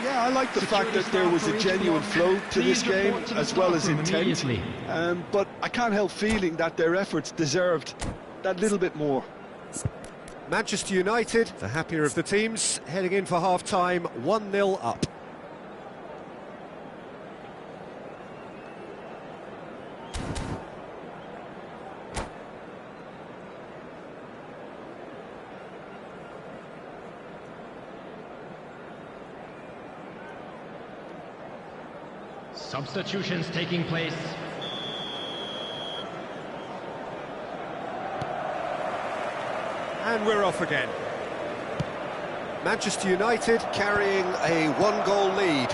Yeah, I like the fact that there was a genuine flow to this game as well as intent. But I can't help feeling that their efforts deserved that little bit more. Manchester United, the happier of the teams, heading in for half-time, 1-0 up. Substitutions taking place. And we're off again. Manchester United carrying a one-goal lead.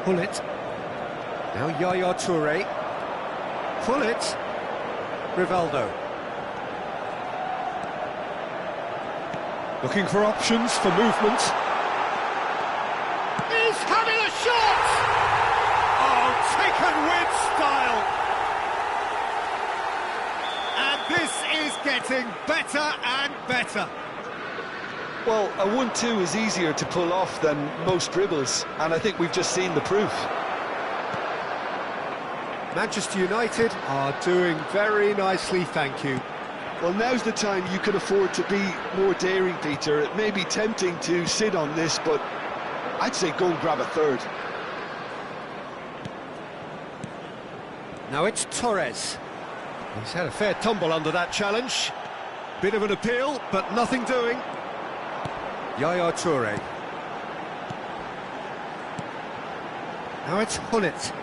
Hullet. Now Yaya Toure. Hullet. Rivaldo. Looking for options for movement. He's having a shot! Oh, taken with style! And this is getting better and better. Well, a 1-2 is easier to pull off than most dribbles, and I think we've just seen the proof. Manchester United are doing very nicely, thank you. Well, now's the time you can afford to be more daring, Peter. It may be tempting to sit on this, but I'd say go and grab a third. Now it's Torres. He's had a fair tumble under that challenge. Bit of an appeal, but nothing doing. Yaya Toure. Now it's Hullet.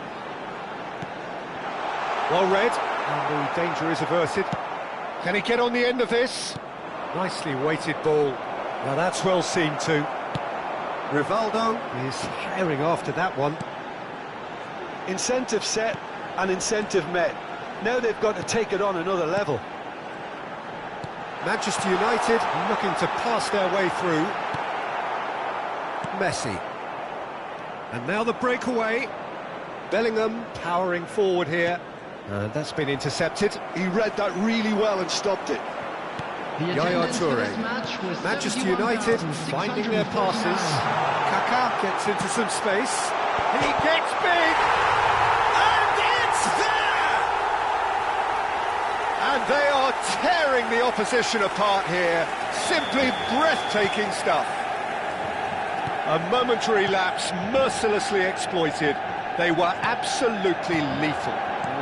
Well read, and the danger is averted. Can he get on the end of this? Nicely weighted ball. Now that's well seen too. Rivaldo is firing after that one. Incentive set and incentive met. Now they've got to take it on another level. Manchester United looking to pass their way through. Messi. And now the breakaway. Bellingham powering forward here. That's been intercepted. He read that really well and stopped it. Yaya Toure. Manchester United finding their passes. Kaka gets into some space. He gets big. And it's there! And they are tearing the opposition apart here. Simply breathtaking stuff. A momentary lapse mercilessly exploited. They were absolutely lethal.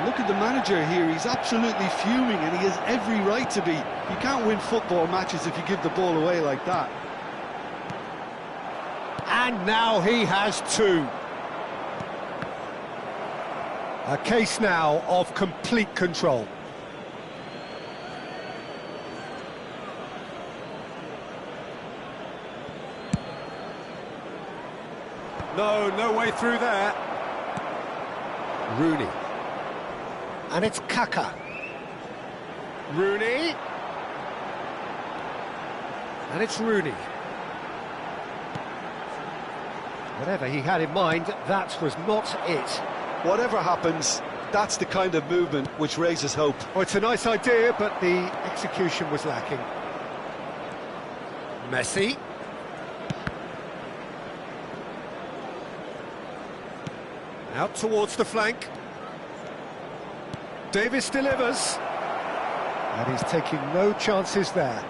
Look at the manager here, he's absolutely fuming and he has every right to be. You can't win football matches if you give the ball away like that. And now he has two. A case now of complete control. No way through there. Rooney. And it's Kaka. Rooney. And it's Rooney. Whatever he had in mind, that was not it. Whatever happens, that's the kind of movement which raises hope. Oh, it's a nice idea, but the execution was lacking. Messi. Out towards the flank. Davis delivers. And he's taking no chances there.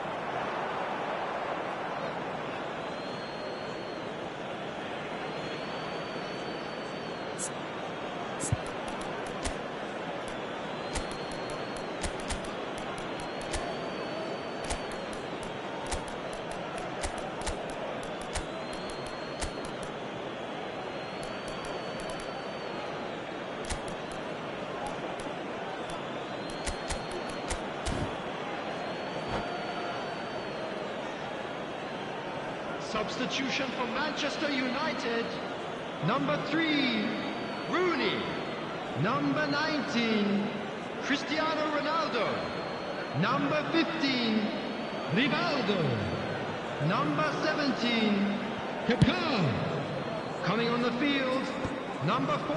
Substitution for Manchester United. Number 3, Rooney. Number 19, Cristiano Ronaldo. Number 15, Rivaldo. Number 17, Kaká. Coming on the field, number 4,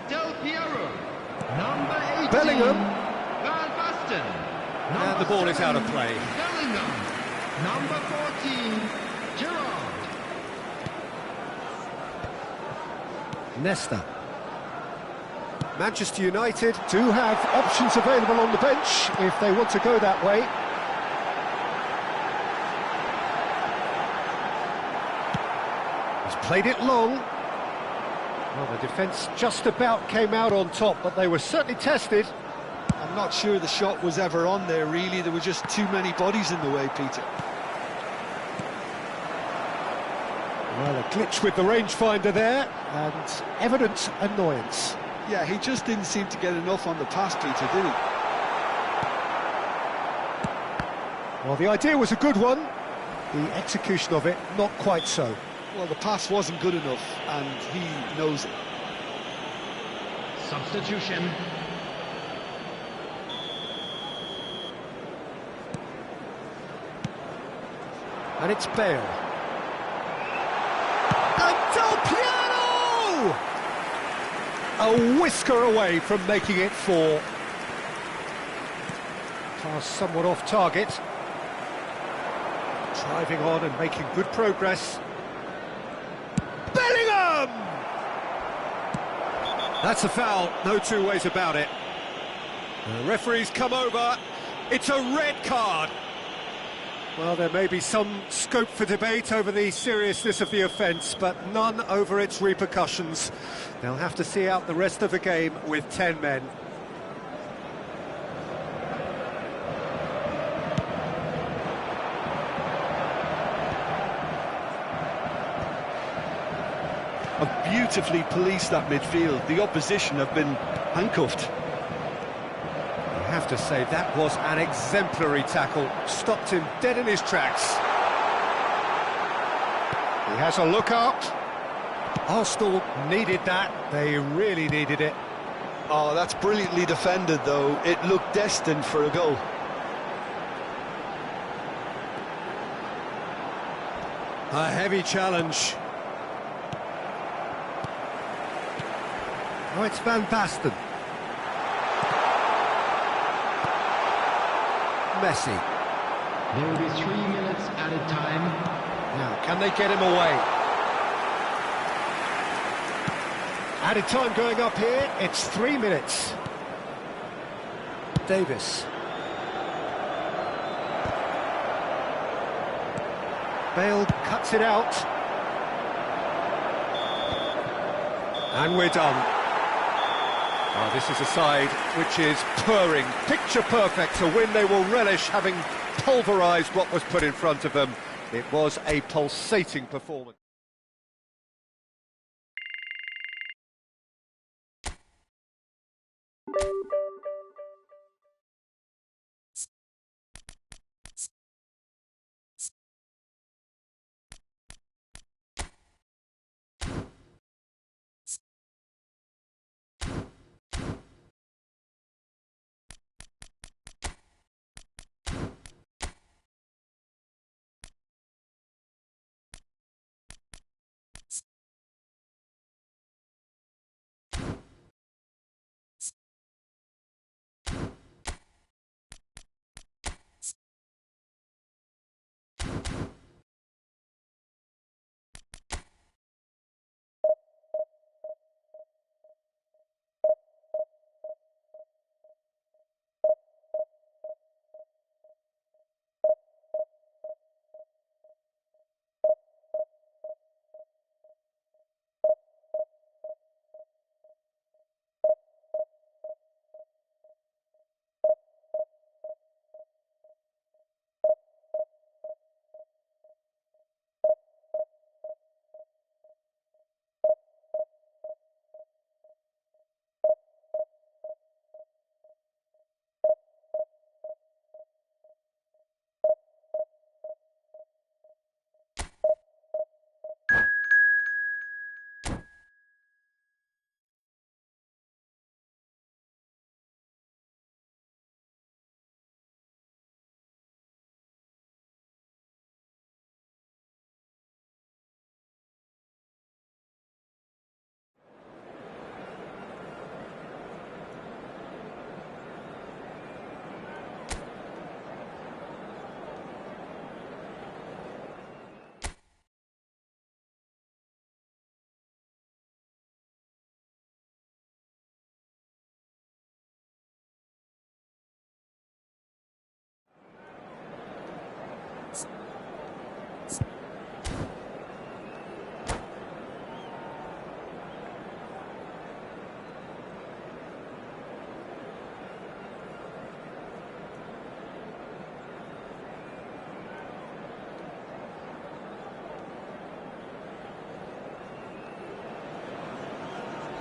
Del Piero. Number 18, Bellingham. Van Basten. And the ball is out of play. Bellingham. Number 14, Gerrard. Nesta. Manchester United do have options available on the bench if they want to go that way. He's played it long. Well, the defence just about came out on top, but they were certainly tested. I'm not sure the shot was ever on there, really. There were just too many bodies in the way, Peter. Well, a glitch with the rangefinder there, and evident annoyance. Yeah, he just didn't seem to get enough on the pass, Peter, did he? Well, the idea was a good one. The execution of it, not quite so. Well, the pass wasn't good enough, and he knows it. Substitution. And it's Bale. And Del Piero! A whisker away from making it 4. Pass somewhat off target. Driving on and making good progress. Bellingham! That's a foul, no two ways about it. The referee's come over. It's a red card. Well, there may be some scope for debate over the seriousness of the offence, but none over its repercussions. They'll have to see out the rest of the game with 10 men. Have beautifully policed that midfield. The opposition have been handcuffed. I have to say, that was an exemplary tackle. Stopped him dead in his tracks. He has a look up. Arsenal needed that. They really needed it. Oh, that's brilliantly defended, though. It looked destined for a goal. A heavy challenge. Oh, it's Van Basten. Messi. There will be 3 minutes added time. Now, can they get him away? Added time going up here, it's 3 minutes. Davis. Bale cuts it out. And we're done. Well, this is a side which is purring, picture perfect, a win they will relish, having pulverised what was put in front of them. It was a pulsating performance.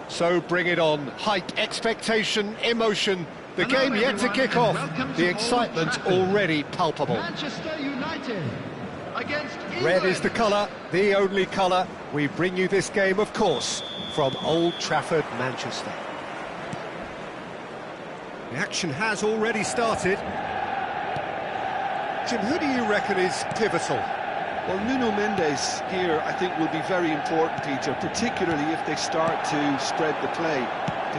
So bring it on. Hype, expectation, emotion. The Hello, game yet to everyone, kick and off. welcome The to excitement Old Trafford. already palpable. Manchester United against England. Red is the colour, the only colour. We bring you this game, of course, from Old Trafford, Manchester. The action has already started. Jim, who do you reckon is pivotal? Well, Nuno Mendes here, I think, will be very important, Peter, particularly if they start to spread the play,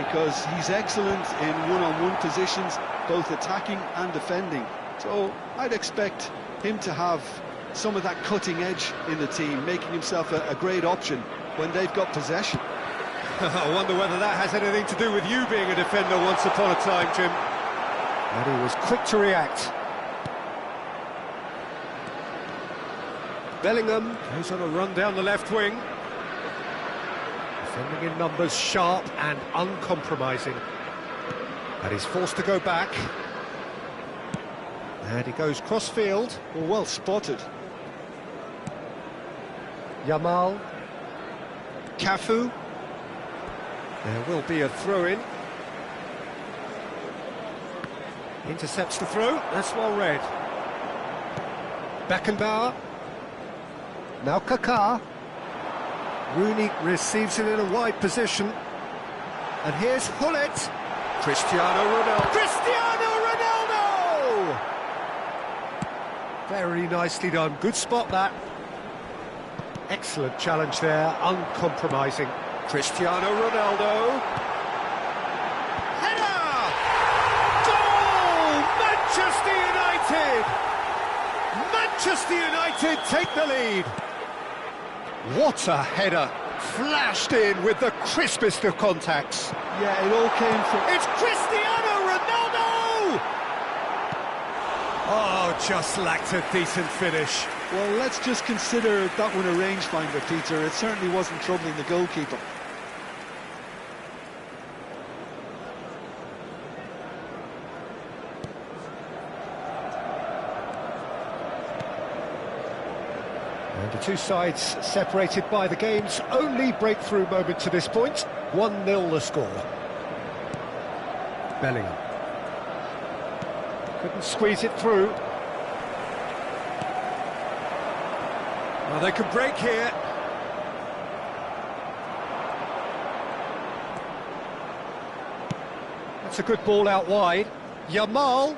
because he's excellent in one-on-one positions, both attacking and defending. So I'd expect him to have some of that cutting edge in the team, making himself a great option when they've got possession. I wonder whether that has anything to do with you being a defender once upon a time, Jim. And he was quick to react. Bellingham goes on a run down the left wing. Defending in numbers, sharp and uncompromising. And he's forced to go back. And he goes cross-field. Well spotted. Yamal. Cafu. There will be a throw-in. Intercepts the throw. That's well read. Beckenbauer. Now Kaká. Rooney receives it in a wide position. And here's Hullet. Cristiano Ronaldo. Cristiano Ronaldo! Very nicely done. Good spot, that. Excellent challenge there. Uncompromising. Cristiano Ronaldo. Header! Goal! Manchester United! Manchester United take the lead. What a header, flashed in with the crispest of contacts. Yeah, it all came from... It's Cristiano Ronaldo! Oh, just lacked a decent finish. Well, let's just consider that one a rangefinder, Peter. It certainly wasn't troubling the goalkeeper. And the two sides separated by the game's only breakthrough moment to this point. 1-0 the score. Bellingham. Couldn't squeeze it through. Well, they can break here. That's a good ball out wide. Yamal.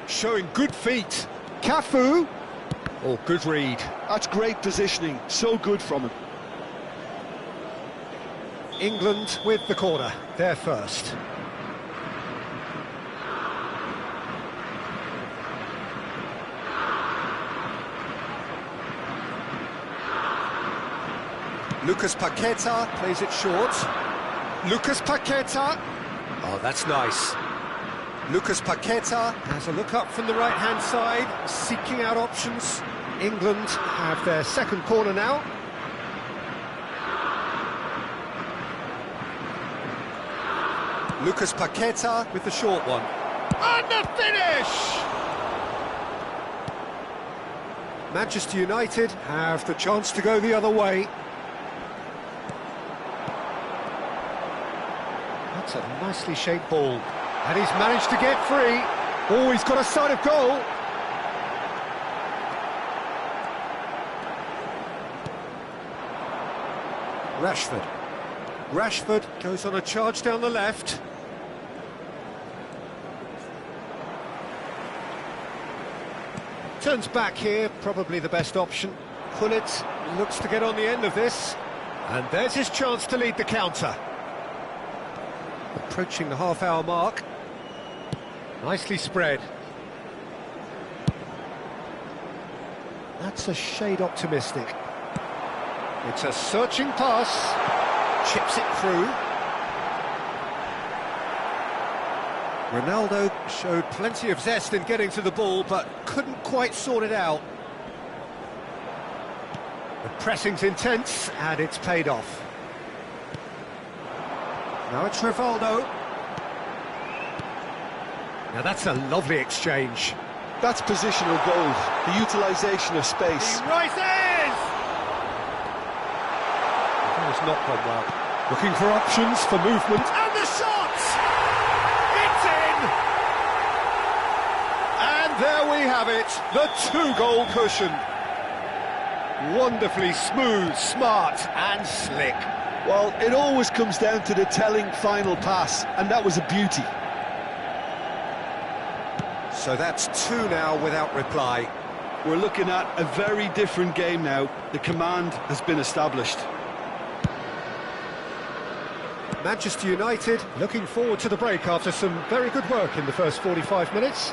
Showing good feet. Cafu. Oh, good read. That's great positioning. So good from him. England with the corner. They're first. Lucas Paqueta plays it short. Lucas Paqueta. Oh, that's nice. Lucas Paqueta has a look up from the right-hand side, seeking out options. England have their second corner now. Lucas Paqueta with the short one. And the finish! Manchester United have the chance to go the other way. That's a nicely shaped ball. And he's managed to get free. Oh, he's got a sight of goal. Rashford goes on a charge down the left. Turns back here, probably the best option. Gullit looks to get on the end of this. And there's his chance to lead the counter. Approaching the half-hour mark. Nicely spread. That's a shade optimistic. It's a searching pass. Chips it through. Ronaldo showed plenty of zest in getting to the ball, but couldn't quite sort it out. The pressing's intense, and it's paid off. Now it's Rivaldo. Now that's a lovely exchange. That's positional goal, the utilisation of space. He rises! It's not gone well. Looking for options for movement. And the shot! It's in! And there we have it, the two-goal cushion. Wonderfully smooth, smart and slick. Well, it always comes down to the telling final pass, and that was a beauty. So that's two now without reply. We're looking at a very different game now. The command has been established. Manchester United looking forward to the break after some very good work in the first 45 minutes.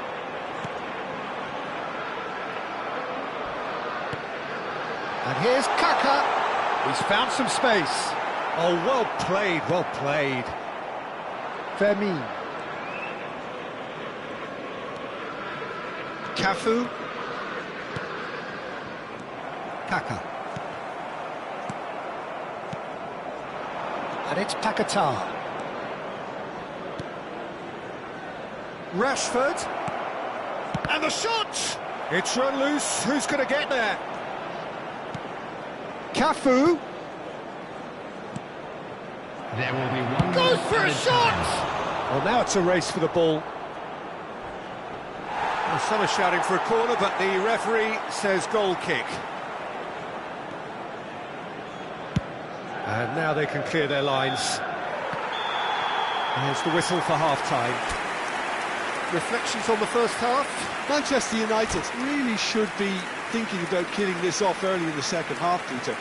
And here's Kaka. He's found some space. Oh, well played, well played. Fermin. Cafu. Kaka. And it's Paqueta. Rashford. And the shot! It's run loose. Who's going to get there? Cafu. There will be one Goes more for a added shot! time. Well, now it's a race for the ball. Well, some are shouting for a corner, but the referee says goal kick. And now they can clear their lines. There's the whistle for half-time. Reflections on the first half? Manchester United really should be thinking about killing this off early in the second half, Peter.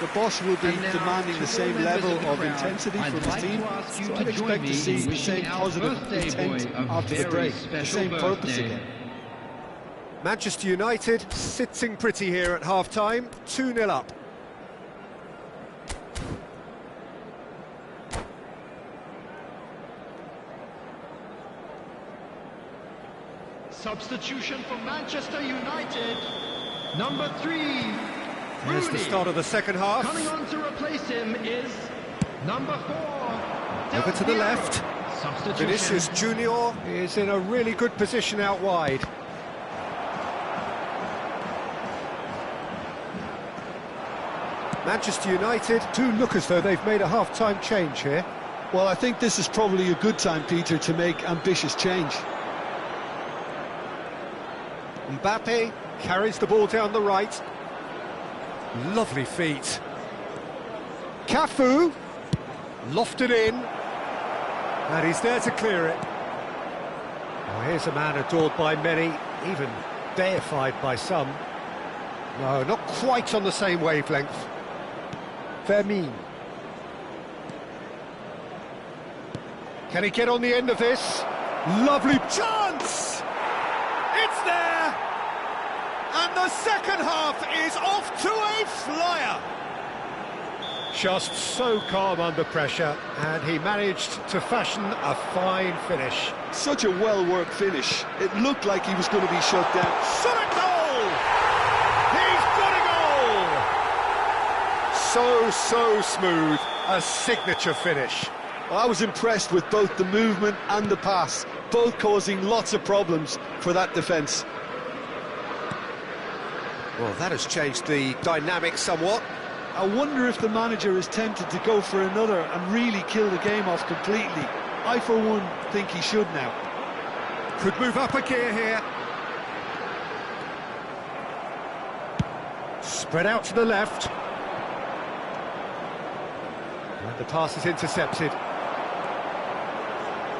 The boss will be And now, demanding to the same all members level the of crowd, intensity I'd from his like team, to ask you so to I'd join expect me to see in the wishing same our positive birthday intent boy a after the very break, the special same purpose birthday. again. Manchester United sitting pretty here at half-time, 2-0 up. Substitution for Manchester United. Number 3. Here's the Rooney. start of the second half. Coming on to replace him is number 4. Over to the left. Substitution. Vinicius Junior is in a really good position out wide. Manchester United do look as though they've made a half-time change here. Well, I think this is probably a good time, Peter, to make ambitious change. Mbappe carries the ball down the right. Lovely feet. Cafu lofted in, and he's there to clear it. Oh, here's a man adored by many, even deified by some. No, not quite on the same wavelength. Vermin. Can he get on the end of this? Lovely chance! It's there! And the second half is off to a flyer! Just so calm under pressure, and he managed to fashion a fine finish. Such a well-worked finish. It looked like he was going to be shut down. Shot a goal! He's got a goal! So smooth, a signature finish. Well, I was impressed with both the movement and the pass, both causing lots of problems for that defence. Well, that has changed the dynamic somewhat. I wonder if the manager is tempted to go for another and really kill the game off completely. I, for one, think he should now. Could move up a gear here. Spread out to the left. And the pass is intercepted.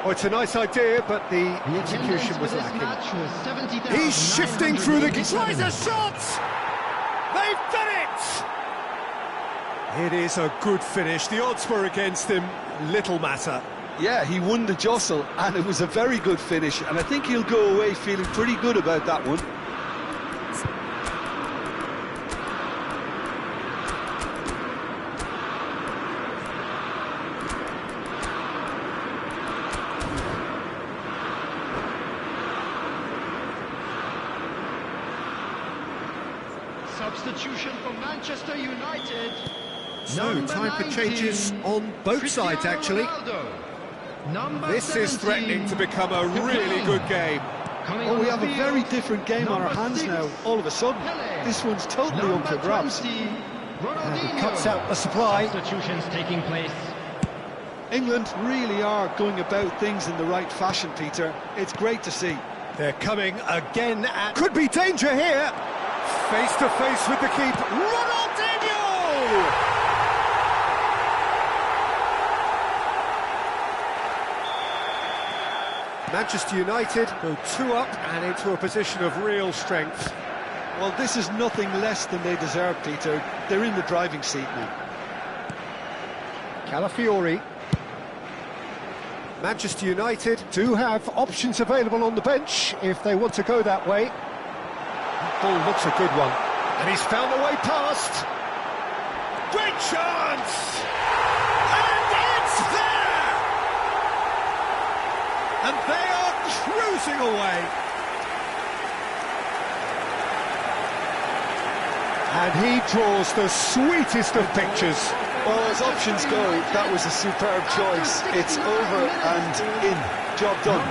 Oh, it's a nice idea, but the execution was lacking. He's shifting through the... Tries a shot! They've done it! It is a good finish. The odds were against him. Little matter. Yeah, he won the jostle, and it was a very good finish, and I think he'll go away feeling pretty good about that one. Substitution for Manchester United. So, time for changes on both sides, actually. This is threatening to become a really good game. Oh, we have a very different game on our hands now, all of a sudden. This one's totally up for grabs. And he cuts out the supply. Substitutions taking place. England really are going about things in the right fashion, Peter. It's great to see. They're coming again at... Could be danger here! Face to face with the keeper. Ronaldinho! Manchester United go 2 up and into a position of real strength. Well, this is nothing less than they deserve, Peter. They're in the driving seat now. Calafiori. Manchester United do have options available on the bench if they want to go that way. That ball looks a good one. And he's found a way past. Great chance! And it's there! And they are cruising away. And he draws the sweetest of pictures. Well, as options go, that was a superb choice. It's over and in. Job done.